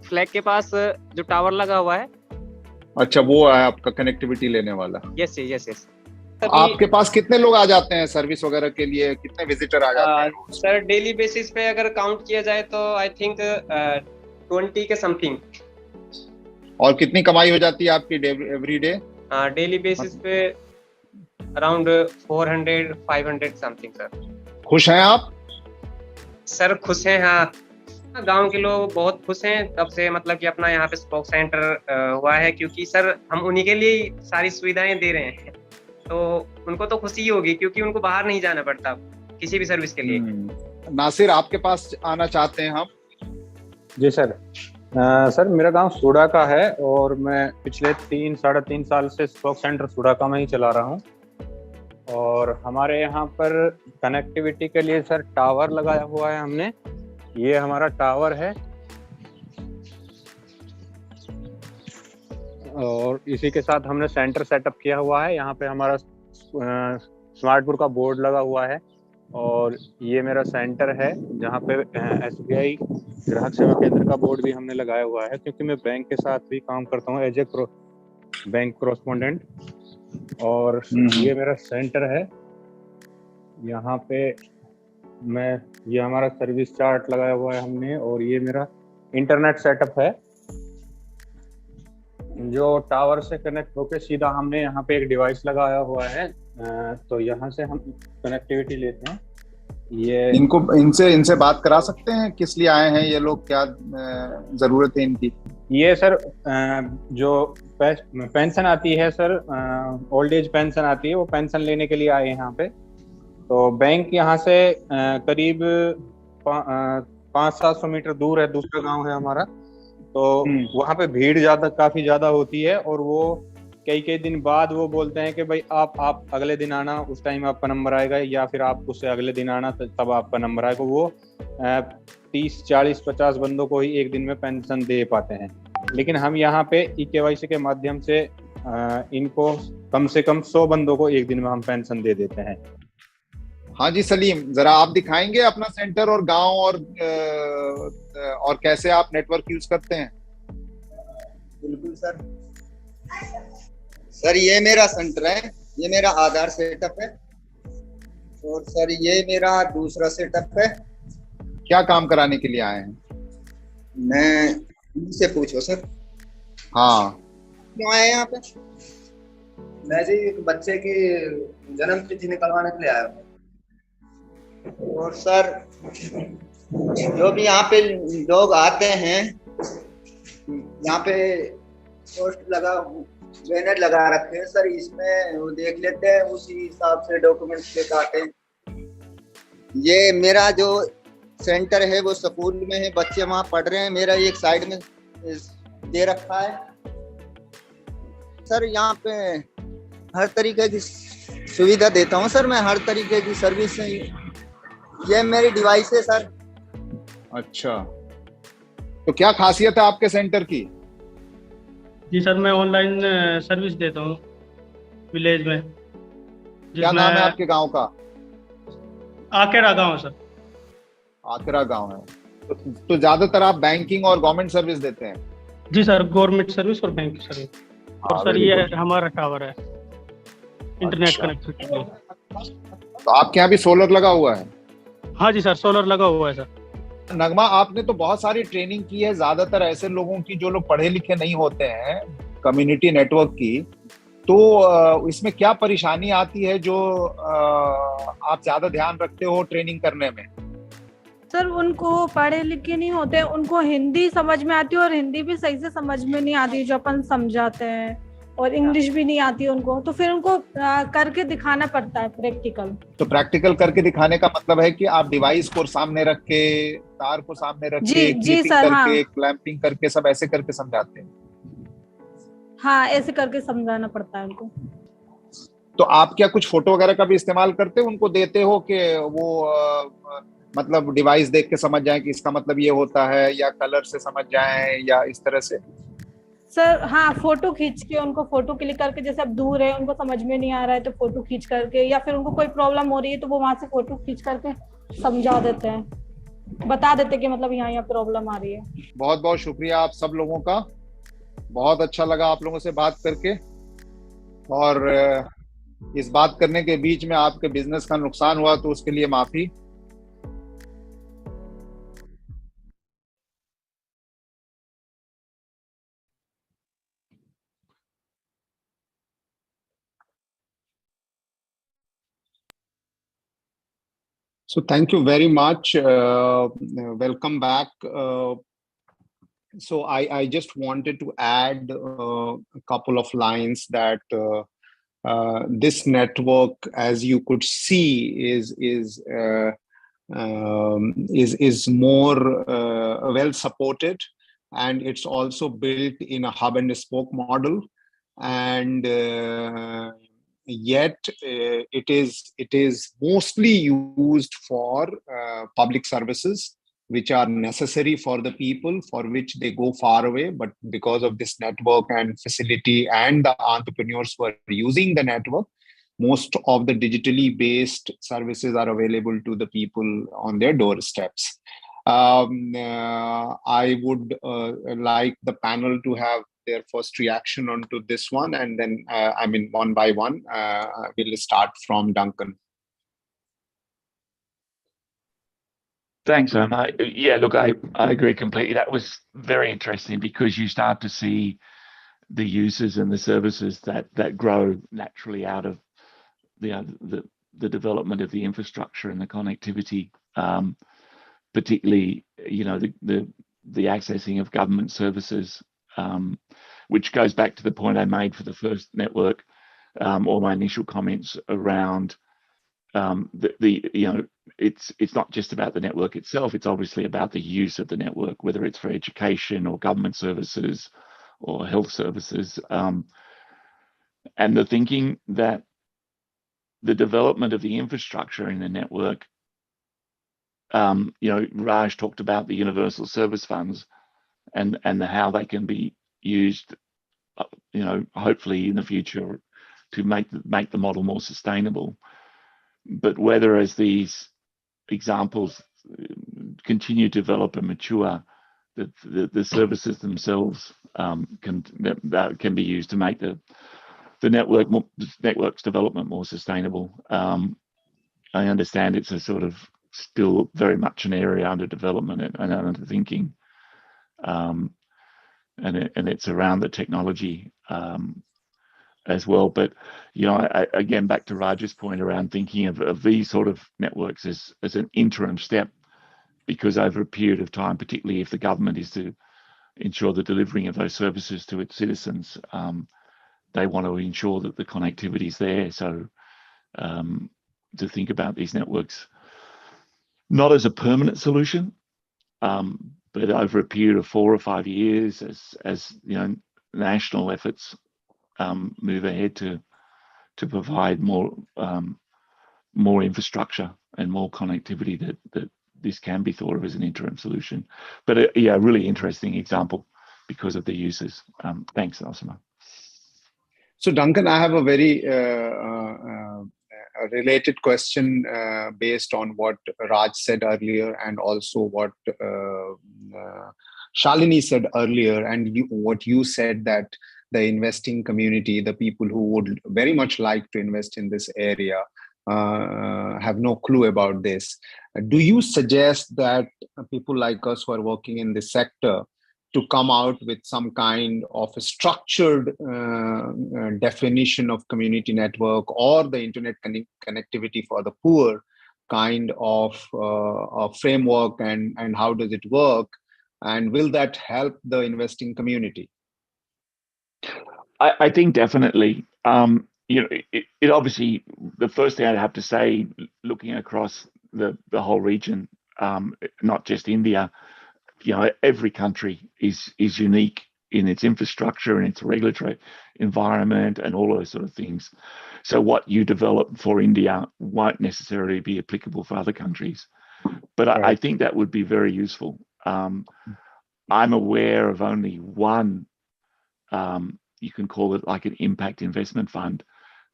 फ्लैग के पास जो टावर लगा हुआ है, अच्छा वो है आपका कनेक्टिविटी लेने वाला। Yes yes. आपके पास कितने लोग आ जाते हैं सर्विस वगैरह के लिए, कितने विजिटर आ जाते हैं? सर डेली बेसिस पे अगर काउंट किया जाए तो आई थिंक 20 के समथिंग। और कितनी कमाई हो जाती है आपकी एवरी डे? डेली बेसिस पे अराउंड 400-500 समथिंग सर। खुश हैं आप? सर खुश हैं, हाँ। गांव के लोग बहुत खुश हैं तब से मतलब कि अपना यहाँ पे स्पोक सेंटर हुआ है, क्योंकि सर हम उन्हीं के लिए सारी सुविधाएं दे रहे हैं, तो उनको तो खुशी ही होगी क्योंकि उनको बाहर नहीं जाना पड़ता किसी भी सर्विस के लिए। नासिर आपके पास आना चाहते हैं हम। जी सर। सर मेरा गांव सूडा का है और मैं पिछले 3-3.5 साल से स्पोक सेंटर सूडा का मैं ही चला रहा हूँ। और हमारे यहाँ पर कनेक्टिविटी के लिए सर टावर लगाया हुआ है हमने। ये हमारा टावर है और इसी के साथ हमने सेंटर सेटअप किया हुआ है। यहाँ पे हमारा स्मार्ट बोर्ड का बोर्ड लगा हुआ है और ये मेरा सेंटर है जहाँ पे एसबीआई ग्राहक सेवा केंद्र का बोर्ड भी हमने लगाया हुआ है, क्योंकि मैं बैंक के साथ भी काम करता हूँ एज ए बैंक कोरेस्पोंडेंट। और ये मेरा सेंटर है। यहाँ पे ये हमारा सर्विस चार्ट लगाया हुआ है हमने और ये मेरा इंटरनेट सेटअप है जो टावर से कनेक्ट होके सीधा हमने यहाँ पे एक डिवाइस लगाया हुआ है, तो यहाँ से हम कनेक्टिविटी लेते हैं। ये इनसे बात करा सकते हैं किस लिए आए हैं ये लोग, क्या जरूरत है इनकी? ये सर जो पेंशन आती है सर, ओल्ड एज पेंशन आती है, वो पेंशन लेने के लिए आए हैं यहाँ पे। तो बैंक यहाँ से करीब 500-700 मीटर दूर है, दूसरा गांव है हमारा। तो वहाँ पे भीड़ काफी ज्यादा होती है और वो कई दिन बाद वो बोलते हैं कि भाई आप अगले दिन आना, उस टाइम आपका नंबर आएगा, या फिर आप उससे अगले दिन आना तब आपका नंबर आएगा। वो 30, 40, 50 बंदों को ही एक दिन में पेंशन दे पाते हैं, लेकिन हम यहाँ पे ई-केवाईसी के माध्यम से इनको कम से कम 100 बंदों को एक दिन में हम पेंशन दे देते हैं। हाँ जी सलीम, जरा आप दिखाएंगे अपना सेंटर और गांव और कैसे आप नेटवर्क यूज करते हैं? बिल्कुल सर ये मेरा सेंटर है, ये मेरा आधार सेटअप है और सर ये मेरा दूसरा सेटअप है। क्या काम कराने के लिए आए हैं? मैं इनसे पूछो सर। हाँ क्यों आए यहाँ पे? मैं जी एक बच्चे की जन्म तिथि निकलवाने के लिए आया हूँ। और सर जो भी यहाँ पे लोग आते हैं, यहाँ पे पोस्ट लगा, बैनर लगा रखे हैं सर, इसमें वो देख लेते हैं, उसी हिसाब से डॉक्यूमेंट्स लेकर आते हैं। ये मेरा जो सेंटर है वो स्कूल में है, बच्चे वहाँ पढ़ रहे हैं, मेरा एक साइड में दे रखा है सर। यहाँ पे हर तरीके की सुविधा देता हूँ सर, मैं हर तरीके की सर्विस। ये मेरी डिवाइस है सर। अच्छा, तो क्या खासियत है आपके सेंटर की? जी सर, मैं ऑनलाइन सर्विस देता हूँ विलेज में। क्या नाम है आपके गांव का? आकेरा गांव सर। आकेरा गांव है। तो ज्यादातर आप बैंकिंग और गवर्नमेंट सर्विस देते हैं? जी सर, गवर्नमेंट सर्विस और बैंक सर्विस। और सर ये हमारा टावर है इंटरनेट कनेक्टिविटी के लिए। तो आपके यहाँ भी सोलर लगा हुआ है? हाँ जी सर, सोलर लगा हुआ है सर। नगमा, आपने तो बहुत सारी ट्रेनिंग की है, ज्यादातर ऐसे लोगों की जो लोग पढ़े लिखे नहीं होते हैं, कम्युनिटी नेटवर्क की, तो इसमें क्या परेशानी आती है जो आप ज्यादा ध्यान रखते हो ट्रेनिंग करने में? सर उनको पढ़े लिखे नहीं होते, उनको हिंदी समझ में आती है और हिंदी भी सही से समझ में नहीं आती जो अपन समझाते हैं, और इंग्लिश भी नहीं आती उनको, तो फिर उनको करके दिखाना पड़ता है प्रैक्टिकल। तो प्रैक्टिकल करके दिखाने का मतलब है कि आप डिवाइस को सामने रख के, तार को सामने रख के, जी क्लिपिंग सर, करके, हाँ क्लैंपिंग करके, सब ऐसे करके समझाते हैं। हाँ, ऐसे करके समझाना पड़ता है उनको। तो आप क्या कुछ फोटो वगैरह का भी इस्तेमाल करते हो, उनको देते हो कि वो मतलब डिवाइस देख के समझ जाए कि इसका मतलब ये होता है, या कलर से समझ जाए, या इस तरह से? सर हाँ, फोटो खींच के, उनको फोटो क्लिक करके, जैसे अब दूर है उनको समझ में नहीं आ रहा है तो फोटो खींच करके, या फिर उनको कोई प्रॉब्लम हो रही है तो वो वहां से फोटो खींच करके समझा देते हैं, बता देते कि मतलब यहाँ प्रॉब्लम आ रही है। बहुत बहुत शुक्रिया आप सब लोगों का, बहुत अच्छा लगा आप लोगों से बात करके, और इस बात करने के बीच में आपके बिजनेस का नुकसान हुआ तो उसके लिए माफी। So thank you very much. Welcome back. So I just wanted to add a couple of lines that this network, as you could see, is more well supported, and it's also built in a hub and spoke model, and yet it is mostly used for public services which are necessary for the people, for which they go far away. But because of this network and facility and the entrepreneurs who are using the network, most of the digitally based services are available to the people on their doorsteps. I would like the panel to have their first reaction onto this one, and then one by one. We'll start from Duncan. Thanks, Omar. Yeah, look, I agree completely. That was very interesting because you start to see the uses and the services that grow naturally out of the development of the infrastructure and the connectivity, particularly the accessing of government services, which goes back to the point I made for the first network, or my initial comments around it's not just about the network itself, it's obviously about the use of the network, whether it's for education or government services or health services, and the thinking that the development of the infrastructure in the network, Raj talked about the universal service funds and how they can be used, hopefully in the future to make the model more sustainable. But whether as these examples continue to develop and mature, the services themselves can be used to make the network's development more sustainable. I understand it's a sort of still very much an area under development and under thinking, and it's around the technology as well. But again, back to Raj's point around thinking of these sort of networks as an interim step, because over a period of time, particularly if the government is to ensure the delivering of those services to its citizens, they want to ensure that the connectivity is there. So to think about these networks not as a permanent solution, but over a period of 4 or 5 years, as national efforts move ahead to provide more infrastructure and more connectivity, that this can be thought of as an interim solution. But a really interesting example because of the uses. Thanks, Osama. So Duncan, I have a very related question based on what Raj said earlier, and also what Shalini said earlier, and what you said, that the investing community, the people who would very much like to invest in this area, have no clue about this. Do you suggest that people like us who are working in this sector to come out with some kind of a structured definition of community network or the internet connectivity for the poor, kind of a framework, and how does it work, and will that help the investing community? I think definitely. It obviously, the first thing I'd have to say, looking across the whole region, not just India, every country is unique in its infrastructure and its regulatory environment and all those sort of things. So what you develop for India won't necessarily be applicable for other countries. But I think that would be very useful. I'm aware of only one, you can call it like an impact investment fund,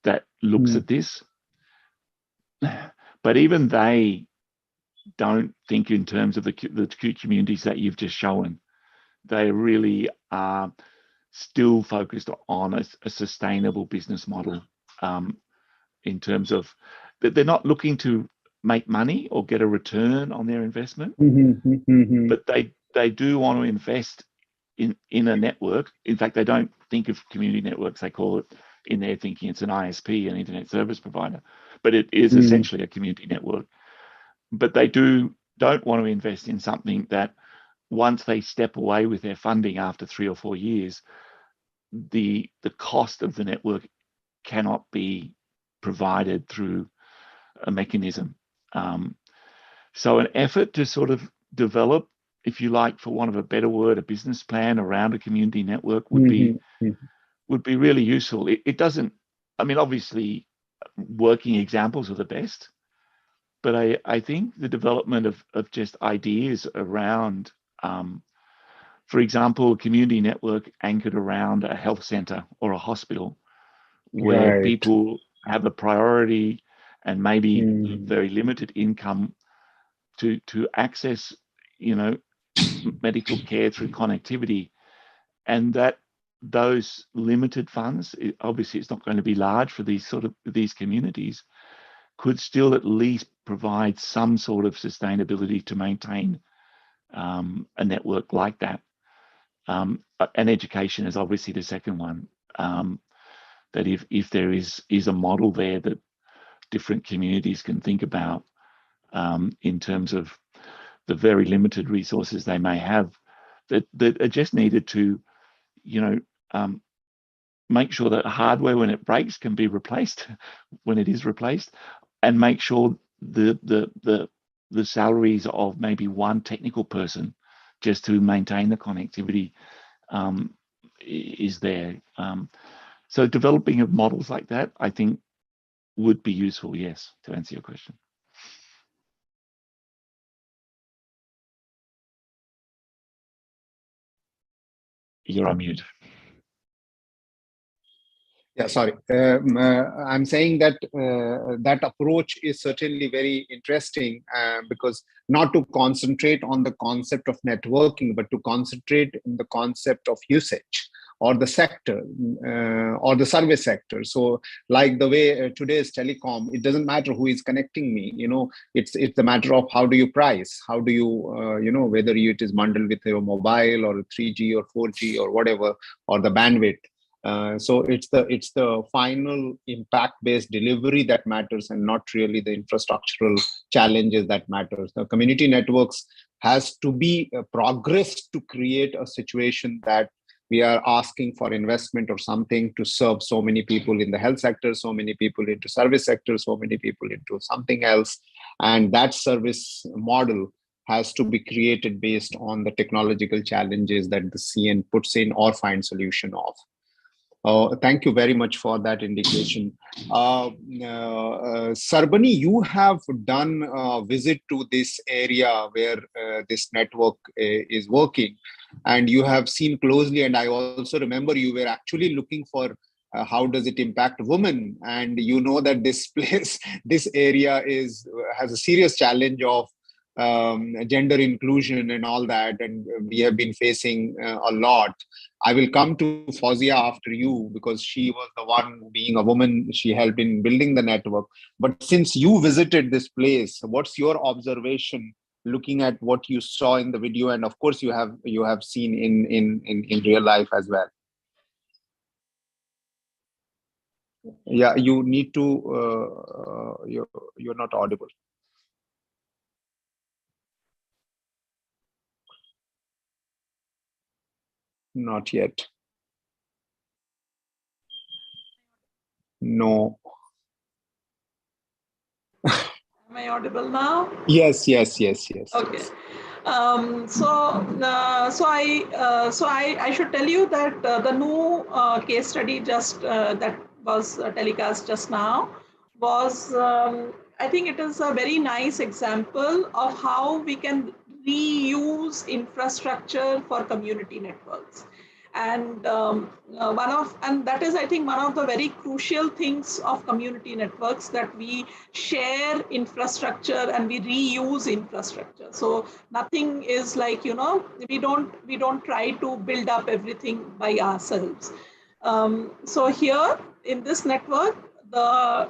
that looks at this. But even they don't think in terms of the two communities that you've just shown. They really are still focused on a sustainable business model, in terms of that they're not looking to make money or get a return on their investment, but they do want to invest in a network. In fact, they don't think of community networks. They call it, in their thinking, it's an ISP, an internet service provider, but it is essentially a community network. But they don't want to invest in something that, once they step away with their funding after 3 or 4 years, the cost of the network cannot be provided through a mechanism. So an effort to sort of develop, if you like, for want of a better word, a business plan around a community network would be really useful. It doesn't, I mean, obviously working examples are the best, but I think the development of just ideas around, for example, a community network anchored around a health center or a hospital, where people have a priority and maybe very limited income to access, medical care through connectivity, and that those limited funds, obviously it's not going to be large for these communities, could still at least provide some sort of sustainability to maintain a network like that. And education is obviously the second one. That if there is a model there that different communities can think about, in terms of the very limited resources they may have, that are just needed to, make sure that hardware, when it breaks, can be replaced when it is replaced, and make sure the salaries of maybe one technical person just to maintain the connectivity is there. So developing of models like that, I think, would be useful, yes, to answer your question. You're on mute. Yeah, sorry. I'm saying that that approach is certainly very interesting, because not to concentrate on the concept of networking, but to concentrate on the concept of usage, or the sector, or the service sector. So like the way today's telecom, it doesn't matter who is connecting me, it's a matter of how do you price, how do you, whether it is bundled with your mobile or 3G or 4G or whatever, or the bandwidth. So it's the final impact-based delivery that matters, and not really the infrastructural challenges that matters. The community networks has to be progressed to create a situation that we are asking for investment or something to serve so many people in the health sector, so many people into service sector, so many people into something else. And that service model has to be created based on the technological challenges that the CN puts in or finds solution of. Thank you very much for that indication. Sarbani, you have done a visit to this area where this network is working, and you have seen closely, and I also remember you were actually looking for how does it impact women, and you know that this place, this area has a serious challenge of gender inclusion and all that, and we have been facing a lot. I will come to Fawzia after you, because she was the one, being a woman, she helped in building the network. But since you visited this place, what's your observation looking at what you saw in the video, and of course you have seen in real life as well? Yeah, you need to, you're not audible. Not yet. No. Am I audible now? Yes. Okay. I should tell you that the new case study just that was telecast just now was, I think it is a very nice example of how we can reuse infrastructure for community networks. And that is, I think, one of the very crucial things of community networks, that we share infrastructure and we reuse infrastructure. So nothing is like, we don't try to build up everything by ourselves. So here in this network, the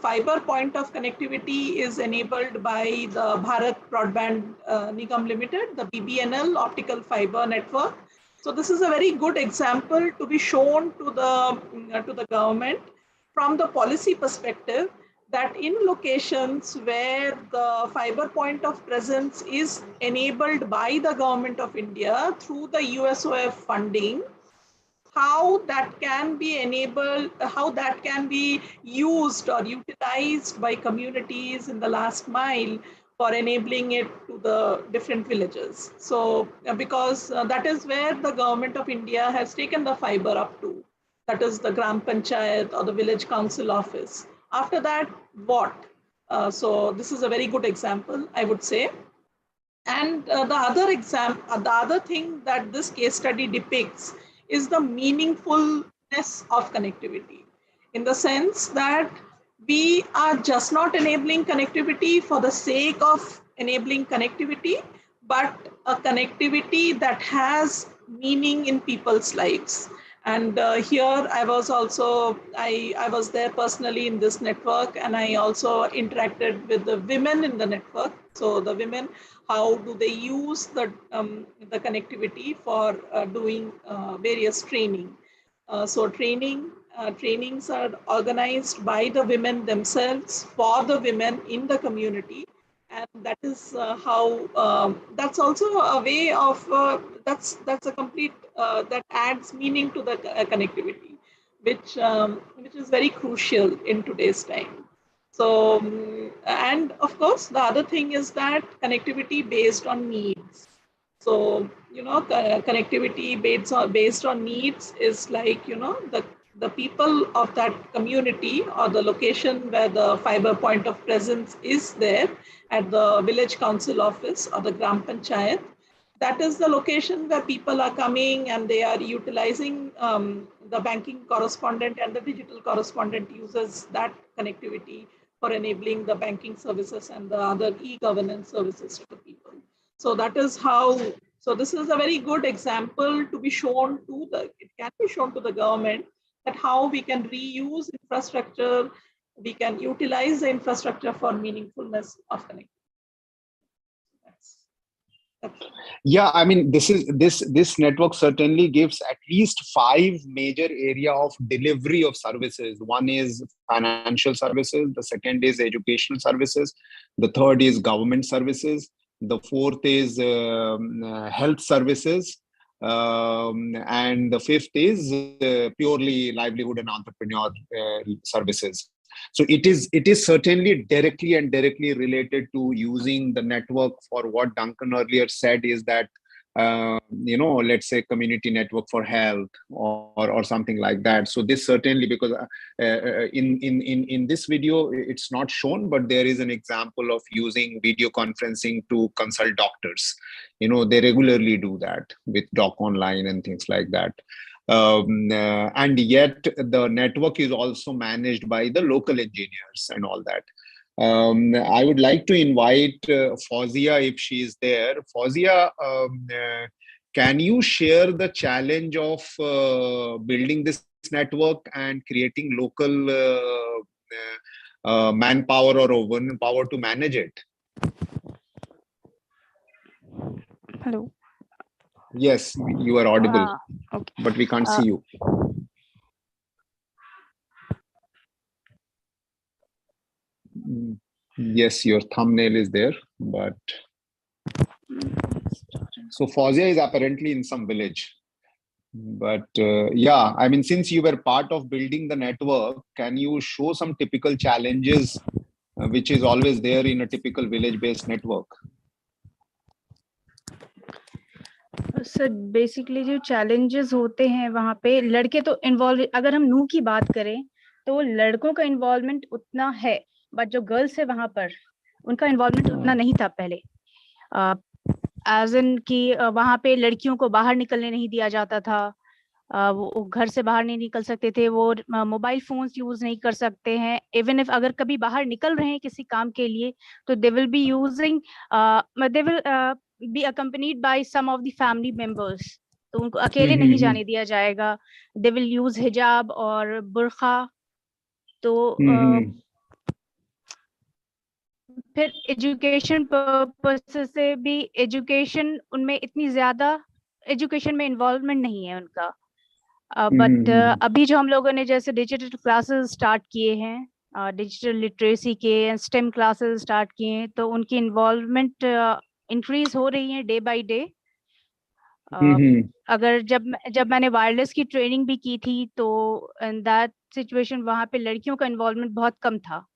fiber point of connectivity is enabled by the Bharat Broadband Nigam Limited, the BBNL optical fiber network. So this is a very good example to be shown to the government from the policy perspective, that in locations where the fiber point of presence is enabled by the government of India through the USOF funding, how that can be enabled, how that can be used or utilized by communities in the last mile for enabling it to the different villages. So because that is where the government of India has taken the fiber up to, that is the Gram Panchayat or the village council office. After that, what? So this is a very good example, I would say. And the other thing that this case study depicts is the meaningfulness of connectivity, in the sense that we are just not enabling connectivity for the sake of enabling connectivity, but a connectivity that has meaning in people's lives. And here I was also, I was there personally in this network, and I also interacted with the women in the network. So the women, how do they use the connectivity for doing various training. So trainings are organized by the women themselves for the women in the community. And that is how, that's also a way of, that's a complete, that adds meaning to the connectivity, which is very crucial in today's time. So, and of course, the other thing is that connectivity based on needs. So, connectivity based on needs is like, the people of that community or the location where the fiber point of presence is there at the village council office or the Gram Panchayat. That is the location where people are coming and they are utilizing the banking correspondent, and the digital correspondent uses that connectivity for enabling the banking services and the other e-governance services to the people. So that is how, so this is a very good example to be shown to it can be shown to the government, that how we can reuse infrastructure, we can utilize the infrastructure for meaningfulness of connectivity. Yeah, I mean, this network certainly gives at least 5 major area of delivery of services. One is financial services, the second is educational services, the third is government services, the fourth is health services, and the fifth is purely livelihood and entrepreneur services. So it is certainly directly related to using the network for what Duncan earlier said, is that let's say community network for health or something like that. So this certainly, because in this video it's not shown, but there is an example of using video conferencing to consult doctors. They regularly do that with Doc Online and things like that. And yet the network is also managed by the local engineers and all that. I would like to invite Fauzia, if she is there. Fauzia, can you share the challenge of building this network and creating local manpower or womanpower to manage it? Hello. Yes, you are audible, okay. But we can't see you. Yes, your thumbnail is there, but so Fauzia is apparently in some village. But yeah, I mean, since you were part of building the network, can you show some typical challenges which is always there in a typical village-based network? Sir basically जो challenges होते हैं वहाँ पे लड़के तो involve, अगर हम नू की बात करें तो लड़कों का इन्वॉल्वमेंट उतना है, बट जो गर्ल्स है वहाँ पर उनका इन्वॉल्वमेंट उतना नहीं था पहले। एज इन कि वहाँ पे लड़कियों को बाहर निकलने नहीं दिया जाता था, वो घर से बाहर नहीं निकल सकते थे, वो मोबाइल फोन्स यूज नहीं कर सकते हैं। इवन इफ अगर कभी बाहर निकल रहे हैं किसी काम के लिए तो they will be using, they will be accompanied by some of the family members, तो उनको अकेले नहीं जाने दिया जाएगा। दे विल यूज हिजाब और बुर्खा। तो फिर एजुकेशन पर्पस से भी एजुकेशन उनमें इतनी ज्यादा एजुकेशन में इन्वॉल्वमेंट नहीं है उनका। बट अभी जो हम लोगों ने जैसे डिजिटल क्लासेस स्टार्ट किए हैं, डिजिटल लिटरेसी के स्टेम क्लासेस स्टार्ट किए हैं, तो उनकी इन्वॉल्वमेंट इंक्रीज हो रही है डे बाय डे। अगर जब मैंने वायरलेस की ट्रेनिंग भी की थी तो इन दैट सिचुएशन वहाँ पे लड़कियों का इन्वॉल्वमेंट बहुत कम था।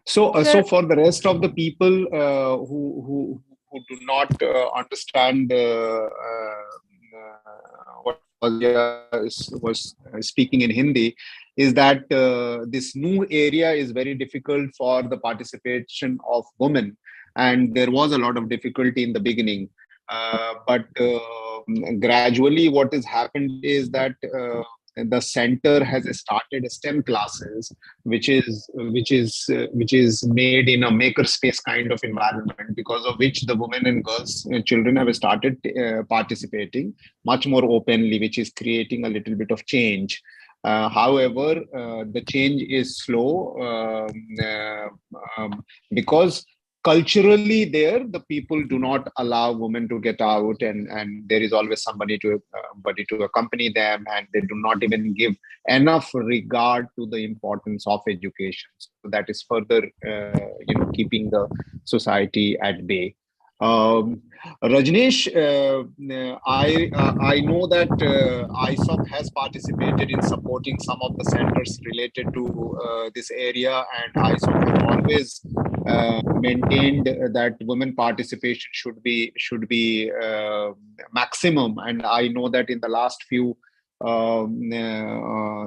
So for the rest of the people who do not understand what was speaking in Hindi, is that this new area is very difficult for the participation of women, and there was a lot of difficulty in the beginning. But gradually, what has happened is that the center has started STEM classes, which is made in a makerspace kind of environment, because of which the women and girls children have started participating much more openly, which is creating a little bit of change. However, the change is slow because culturally there the people do not allow women to get out, and there is always somebody to accompany them, and they do not even give enough regard to the importance of education. So that is further keeping the society at bay. Rajneesh, I know that ISOC has participated in supporting some of the centers related to this area, and ISOC has always maintained that women participation should be maximum. And I know that in the last few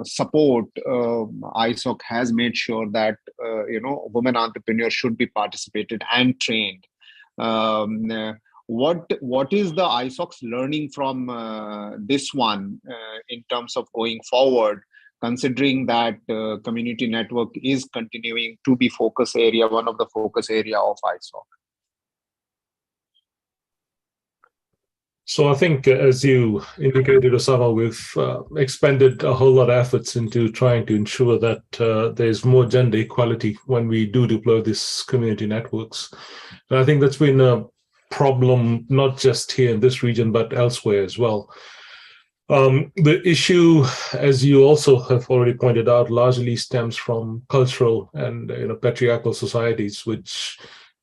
support, ISOC has made sure that women entrepreneurs should be participated and trained. What is the ISOC's learning from this one in terms of going forward, considering that community network is continuing to be one of the focus area of ISOC? So I think, as you indicated, Osama, we've expended a whole lot of efforts into trying to ensure that there's more gender equality when we do deploy these community networks. And I think that's been a problem not just here in this region, but elsewhere as well. The issue, as you also have already pointed out, largely stems from cultural and patriarchal societies, which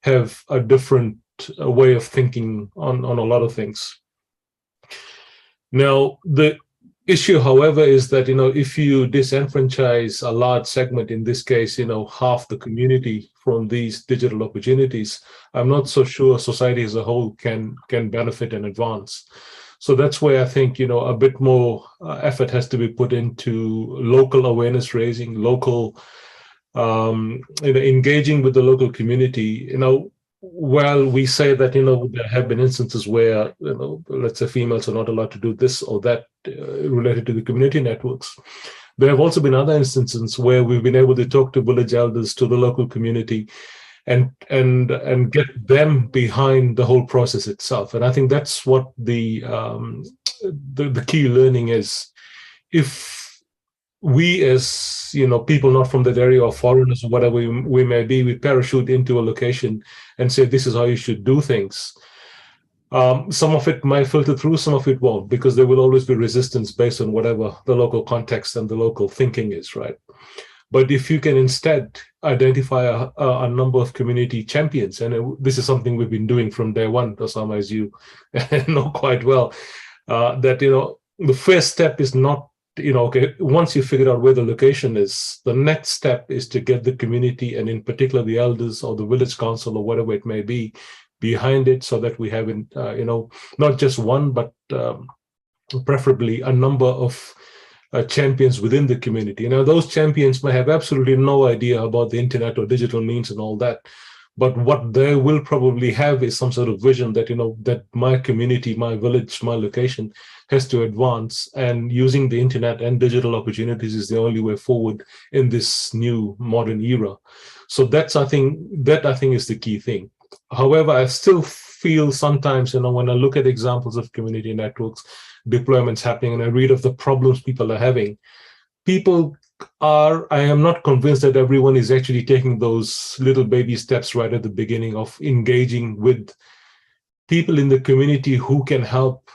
have a different way of thinking on a lot of things. Now, the issue, however, is that if you disenfranchise a large segment, in this case, half the community from these digital opportunities, I'm not so sure society as a whole can benefit and advance. So that's where I think a bit more effort has to be put into local awareness raising, local engaging with the local community. While we say that there have been instances where let's say females are not allowed to do this or that related to the community networks, there have also been other instances where we've been able to talk to village elders, to the local community, and get them behind the whole process itself. And I think that's what the key learning is. If we, as people not from that area or foreigners or whatever we may be, we parachute into a location and say this is how you should do things, some of it might filter through, some of it won't, because there will always be resistance based on whatever the local context and the local thinking is, right? But if you can instead identify a number of community champions, and this is something we've been doing from day one, Osama, as you know quite well, that, the first step is not, okay, once you figure out where the location is, the next step is to get the community, and in particular the elders or the village council or whatever it may be, behind it, so that we have, not just one, but preferably a number of champions within the community. Those champions may have absolutely no idea about the internet or digital means and all that, but what they will probably have is some sort of vision that, that my community, my village, my location has to advance, and using the internet and digital opportunities is the only way forward in this new modern era. So that I think is the key thing. However, I still feel sometimes, when I look at examples of community networks, deployments happening, and I read of the problems people are having, I am not convinced that everyone is actually taking those little baby steps right at the beginning of engaging with people in the community who can help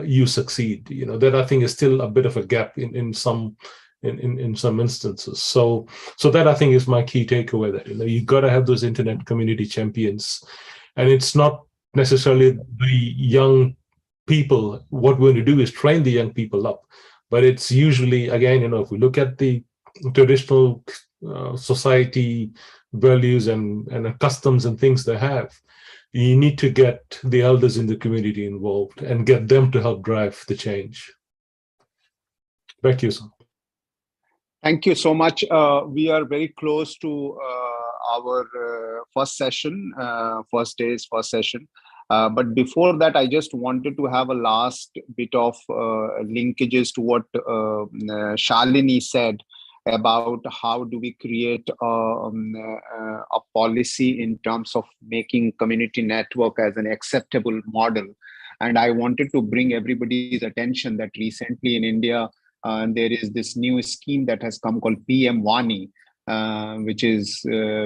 you succeed. That I think is still a bit of a gap in some instances. So that I think is my key takeaway, that you got to have those internet community champions, and it's not necessarily the young people. What we're going to do is train the young people up, but it's usually, again, if we look at the traditional society values and customs and things they have, you need to get the elders in the community involved and get them to help drive the change. Back to you, sir. Thank you so much. We are very close to our first session, first session. But before that, I just wanted to have a last bit of linkages to what Shalini said about how do we create a policy in terms of making community network as an acceptable model. And I wanted to bring everybody's attention that recently in India, there is this new scheme that has come called PM Wani, which is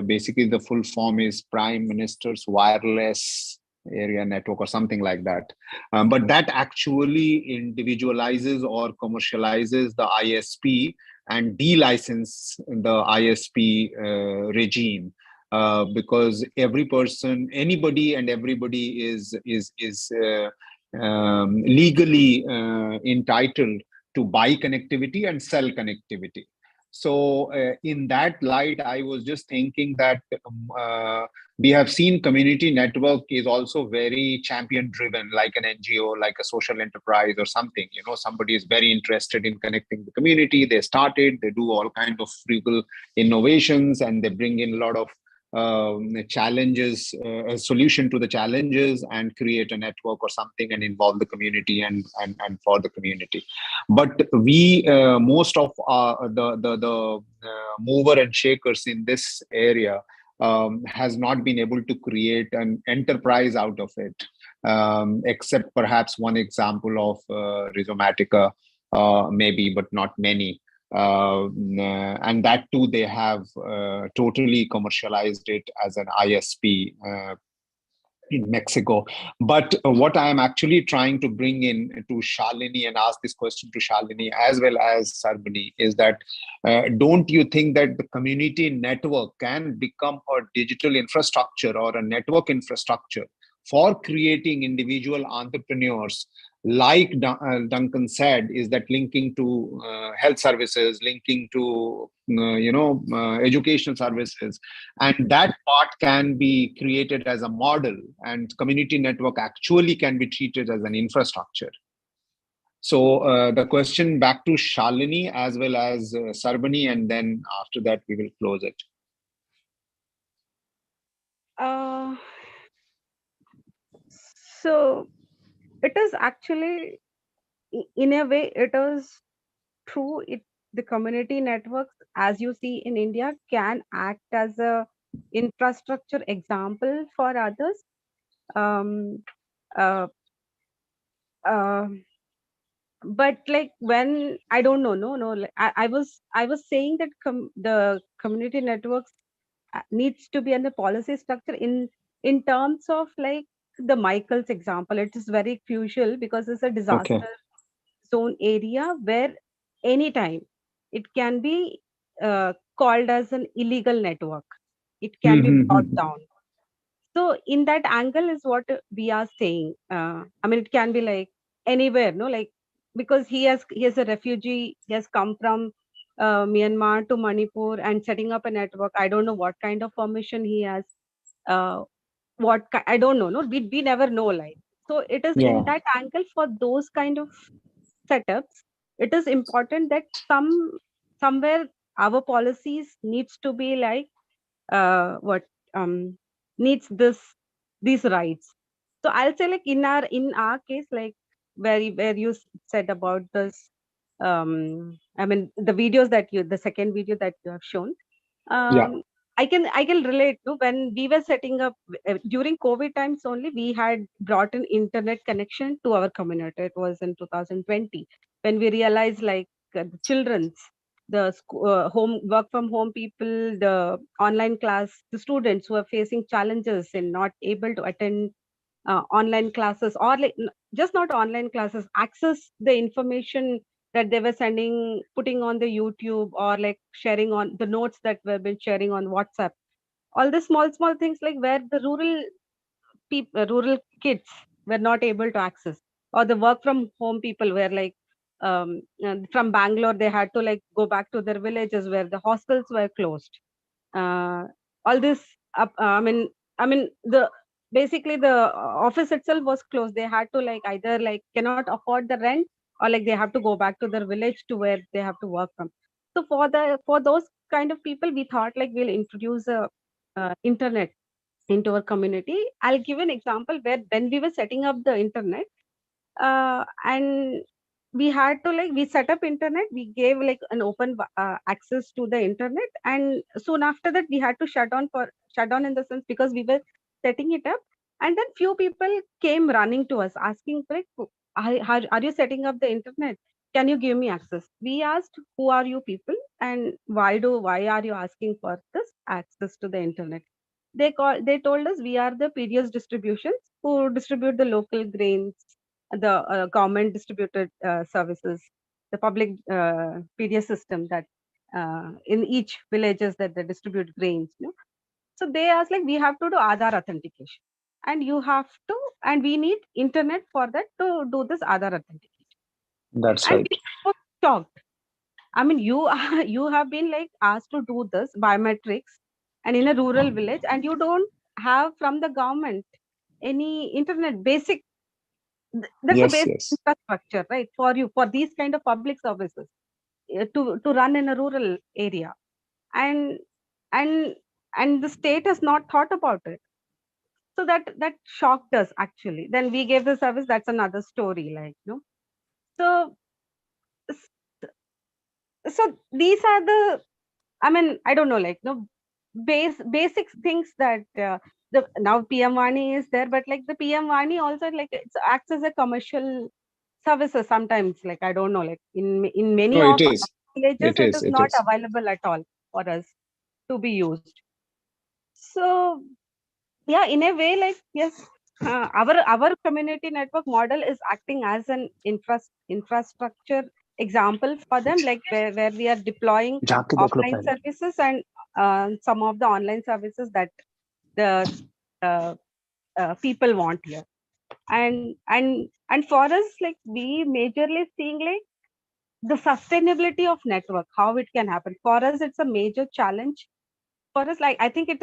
basically the full form is Prime Minister's Wireless Area Network or something like that. But that actually individualizes or commercializes the ISP and de-license the ISP regime, because every person, anybody and everybody is legally entitled to buy connectivity and sell connectivity. So in that light, I was just thinking that we have seen community network is also very champion driven, like an NGO, like a social enterprise or something. Somebody is very interested in connecting the community. They do all kinds of frugal innovations, and they bring in a lot of challenges, a solution to the challenges, and create a network or something and involve the community and for the community. But we, most of the mover and shakers in this area has not been able to create an enterprise out of it, except perhaps one example of Rhizomatica, maybe, but not many. And that too, they have totally commercialized it as an ISP in Mexico. But what I am actually trying to bring in to Shalini and ask this question to Shalini as well as Sarbani is that don't you think that the community network can become a digital infrastructure or a network infrastructure for creating individual entrepreneurs, like Duncan said, is that linking to health services, linking to educational services, and that part can be created as a model, and community network actually can be treated as an infrastructure. So the question back to Shalini as well as Sarbani, and then after that we will close it. So it is actually, in a way, it is true. The community networks, as you see in India, can act as a infrastructure example for others. But like when I don't know, I was saying that the community networks needs to be in the policy structure in terms of like the Michael's example. It is very crucial because it's a disaster zone area where anytime it can be called as an illegal network. It can be brought down. So in that angle is what we are saying. I mean, it can be like anywhere, no, like because he is a refugee. He has come from Myanmar to Manipur and setting up a network. I don't know what kind of permission he has. I don't know. No, we never know. Like, so it is in that angle for those kind of setups. It is important that somewhere our policies needs to be like what needs these rights. So I'll say like in our case, like where you said about this, I mean the second video that you have shown, I can relate to when we were setting up during COVID times only. We had brought an internet connection to our community. It was in 2020 when we realized like the children's home work from home people, the online class, the students who are facing challenges and not able to attend online classes, or like just not online classes, access the information that they were sending, putting on the YouTube, or like sharing on the notes that were been sharing on WhatsApp. All the small things, like where the rural kids were not able to access, or the work from home people were like from Bangalore, they had to like go back to their villages where the hostels were closed. All this I mean the basically the office itself was closed. They had to like either like cannot afford the rent, or like they have to go back to their village to where they have to work from. So for those kind of people, we thought like we'll introduce a internet into our community. I'll give an example where when we were setting up the internet, and we had to like we set up internet, we gave like an open access to the internet, and soon after that we had to shut down in the sense because we were setting it up. And then few people came running to us asking like, are you setting up the internet, can you give me access? We asked, who are you people, and why are you asking for this access to the internet? They told us we are the PDS distributions who distribute the local grains, the government distributed services, the public PDS system that in each villages that they distribute grains. You know? So they asked like we have to do Aadhaar authentication, and you have to, and we need internet for that to do this Aadhaar authentication. That's and right. we were shocked. I mean, you have been like asked to do this biometrics, and in a rural village, and you don't have from the government any internet basic. That's a Yes, basic yes. infrastructure, right? For you, for these kind of public services to run in a rural area, and and and the state has not thought about it. So that shocked us actually. Then we gave the service. That's another story, like So so these are the, I mean, I don't know, like basic things that the now PM Vani is there, but like the PM Vani also like it acts as a commercial services sometimes. Like I don't know, like in many No, of it our is. villages, It it is. is It not is. available at all for us to be used. So yeah, in a way, like yes, our community network model is acting as an infrastructure example for them, like where we are deploying जाके देख लो offline पहले. services and some of the online services that the uh, people want here. And for us, like we majorly seeing like the sustainability of network, how it can happen. For us, it's a major challenge. For us, like I think it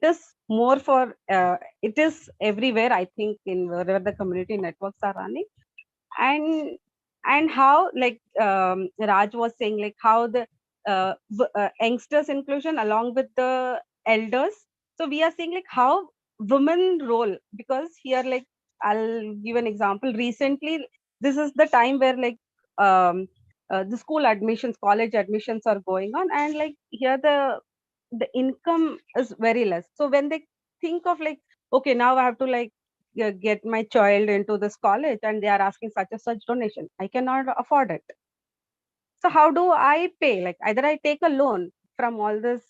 is more for it is everywhere, I think, in wherever the community networks are running. And how, like Raj was saying, like how the youngsters inclusion along with the elders. So we are seeing like how women role, because here, like I'll give an example. Recently, this is the time where like the school admissions, college admissions are going on, and like here the income is very less. So when they think of like, okay, now I have to like get my child into this college, and they are asking such a such donation, I cannot afford it. So how do I pay? Like either I take a loan from all this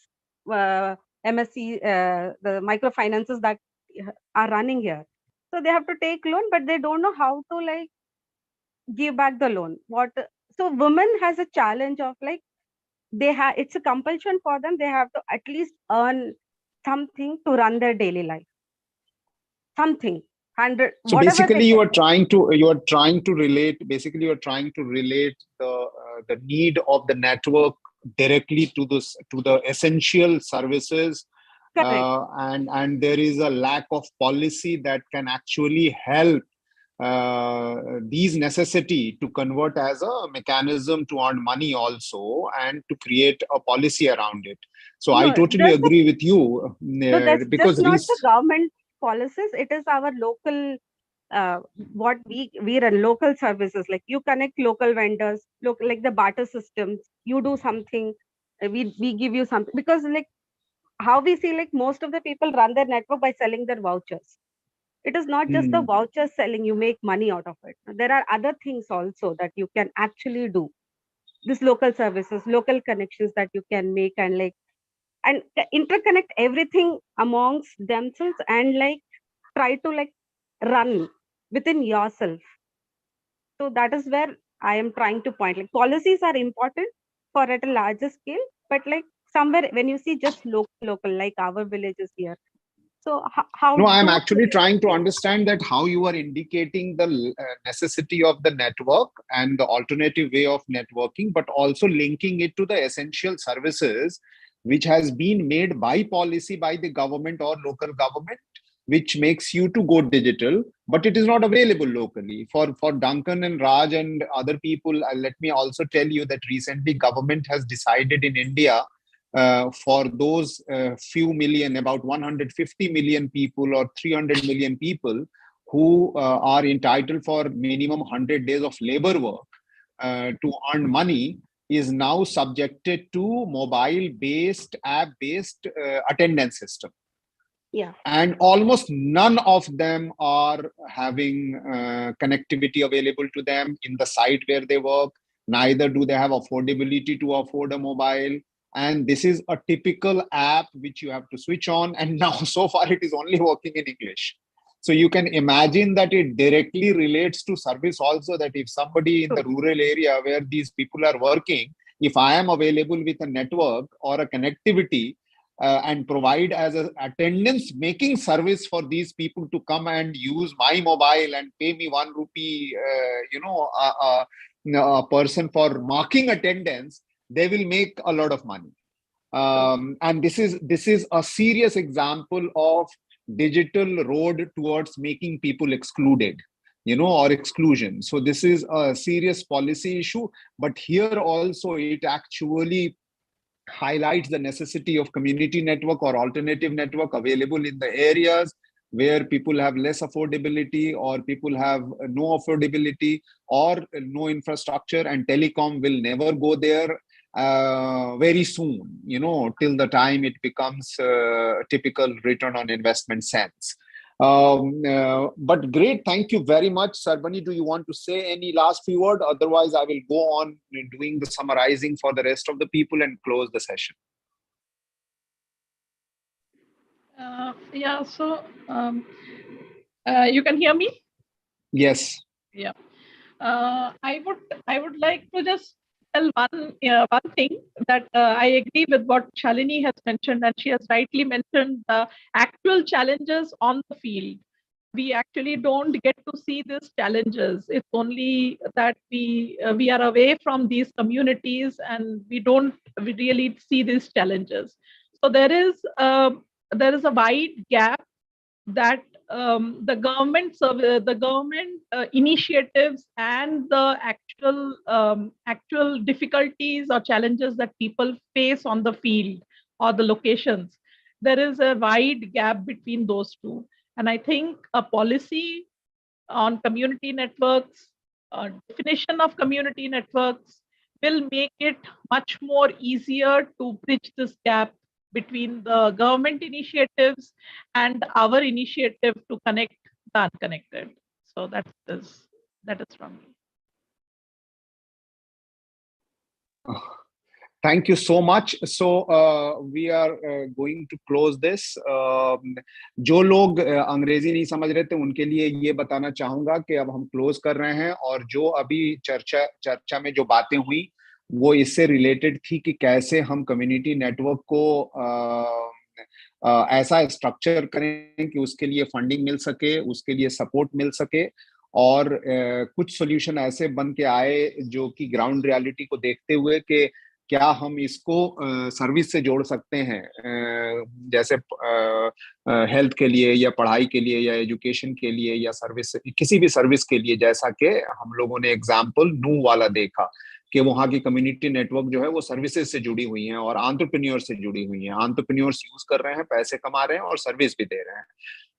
MSC, the microfinances that are running here. So they have to take loan, but they don't know how to like give back the loan. So women has a challenge of like it's a compulsion for them. They have to at least earn something to run their daily life. Something, 100, So whatever basically, they you get. are trying to relate. Basically, you are trying to relate the need of the network directly to the essential services, Correct. and there is a lack of policy that can actually help these necessity to convert as a mechanism to earn money also, and to create a policy around it. So I No, totally there's agree with you, no, that's just because not the government policies. It is our local, what we run local services. Like you connect local vendors, like the barter systems. You do something, we give you something, because like how we see, like most of the people run their network by selling their vouchers. It is not just the voucher selling, you make money out of it. There are other things also that you can actually do. This local services, local connections that you can make, and like, and interconnect everything amongst themselves, and like try to like run within yourself. So that is where I am trying to point. Like policies are important for at a larger scale, but like somewhere when you see just local, like our villages here. So how No, I'm those actually trying to understand that how you are indicating the necessity of the network and the alternative way of networking, but also linking it to the essential services which has been made by policy by the government or local government, which makes you to go digital, but it is not available locally. For Duncan and Raj and other people, let me also tell you that recently government has decided in India, for those few million, about 150 million people or 300 million people who are entitled for minimum 100 days of labor work to earn money, is now subjected to mobile based, app based attendance system. Yeah. And almost none of them are having connectivity available to them in the site where they work. Neither do they have affordability to afford a mobile. And this is a typical app which you have to switch on. And now, so far, it is only working in English. So you can imagine that it directly relates to service also, that if somebody in the rural area where these people are working, if I am available with a network or a connectivity, and provide as an attendance making service for these people to come and use my mobile and pay me 1 rupee, a person for marking attendance, they will make a lot of money. And this is a serious example of digital road towards making people excluded, or exclusion. So this is a serious policy issue, but here also it actually highlights the necessity of community network or alternative network available in the areas where people have less affordability, or people have no affordability or no infrastructure, and telecom will never go there very soon, till the time it becomes typical return on investment sense. But great, thank you very much. Sarbani, do you want to say any last few words? Otherwise, I will go on doing the summarizing for the rest of the people and close the session. Yeah, so you can hear me? Yes. Yeah. I would like to just tell one thing, that I agree with what Shalini has mentioned, and she has rightly mentioned the actual challenges on the field. We actually don't get to see these challenges. It's only that we are away from these communities, and we really see these challenges. So there is a wide gap that the government initiatives and the actual difficulties or challenges that people face on the field or the locations, there is a wide gap between those two. And I think a policy on community networks, definition of community networks, will make it much more easier to bridge this gap between the government initiatives and our initiative to connect the unconnected. So that is from me. Thank you so much. So we are going to close this. जो लोग अंग्रेजी नहीं समझ रहे थे उनके लिए ये बताना चाहूंगा कि अब हम क्लोज कर रहे हैं, और जो अभी चर्चा में जो बातें हुई वो इससे रिलेटेड थी कि कैसे हम कम्युनिटी नेटवर्क को ऐसा स्ट्रक्चर करें कि उसके लिए फंडिंग मिल सके, उसके लिए सपोर्ट मिल सके, और कुछ सॉल्यूशन ऐसे बन के आए जो कि ग्राउंड रियलिटी को देखते हुए कि क्या हम इसको सर्विस से जोड़ सकते हैं, जैसे हेल्थ के लिए या पढ़ाई के लिए या एजुकेशन के लिए या सर्विस, किसी भी सर्विस के लिए, जैसा कि हम लोगों ने एग्जाम्पल नू वाला देखा कि वहाँ की कम्युनिटी नेटवर्क जो है वो सर्विसेज से जुड़ी हुई हैं और एंटरप्रेन्योर से जुड़ी हुई हैं। एंटरप्रेन्योर्स यूज कर रहे हैं, पैसे कमा रहे हैं और सर्विस भी दे रहे हैं।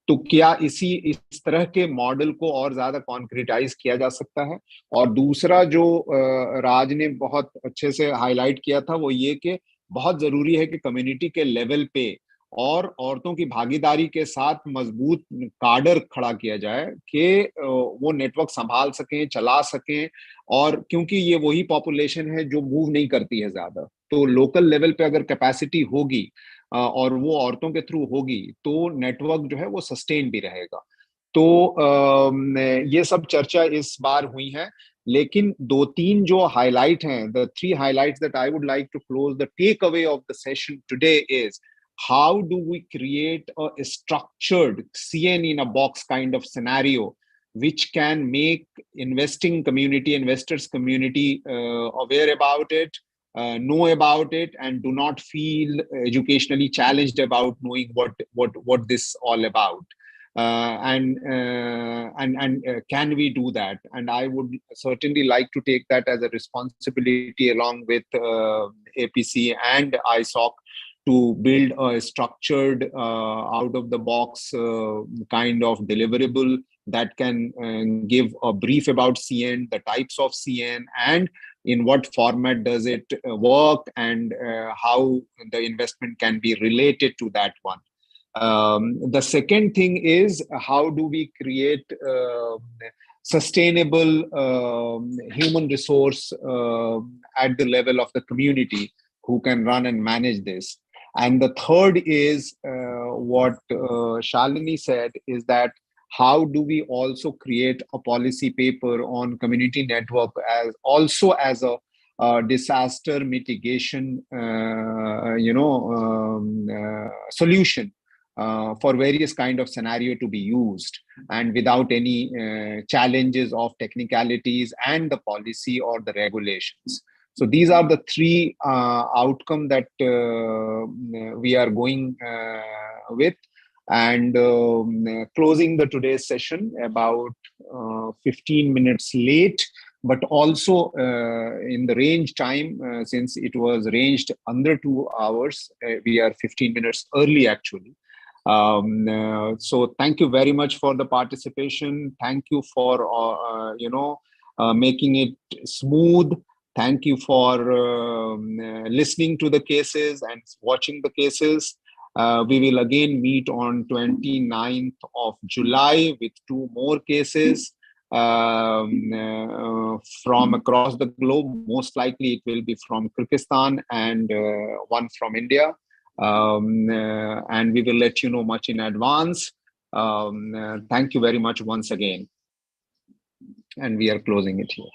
तो क्या इस तरह के मॉडल को और ज्यादा कॉन्क्रीटाइज किया जा सकता है? और दूसरा जो राज ने बहुत अच्छे से हाईलाइट किया था वो ये कि बहुत जरूरी है कि कम्युनिटी के लेवल पे और औरतों की भागीदारी के साथ मजबूत काडर खड़ा किया जाए कि वो नेटवर्क संभाल सकें, चला सकें। और क्योंकि ये वही पॉपुलेशन है जो मूव नहीं करती है ज्यादा, तो लोकल लेवल पे अगर कैपेसिटी होगी और वो औरतों के थ्रू होगी तो नेटवर्क जो है वो सस्टेन भी रहेगा। तो ये सब चर्चा इस बार हुई है, लेकिन दो तीन जो हाईलाइट हैं, the three highlights that I would like to close the take away of the session today is how do we create a structured CN in a box kind of scenario which can make investors community aware about it, know about it, and do not feel educationally challenged about knowing what this all about. Can we do that? And I would certainly like to take that as a responsibility along with APC and ISOC to build a structured out of the box kind of deliverable that can give a brief about CN, the types of CN, and in what format does it work, and how the investment can be related to that one. The second thing is, how do we create sustainable human resource at the level of the community who can run and manage this? And the third is what Shalini said, is that how do we also create a policy paper on community network as a disaster mitigation solution for various kind of scenario to be used, and without any challenges of technicalities and the policy or the regulations. So these are the three outcomes that we are going with. And closing the today's session about 15 minutes late, but also in the range time, since it was ranged under 2 hours, we are 15 minutes early actually. So thank you very much for the participation. Thank you for making it smooth. Thank you for listening to the cases and watching the cases. We will again meet on 29th of July with 2 more cases from across the globe. Most likely it will be from Kyrgyzstan and one from India. And we will let you know much in advance. Thank you very much once again. And we are closing it here.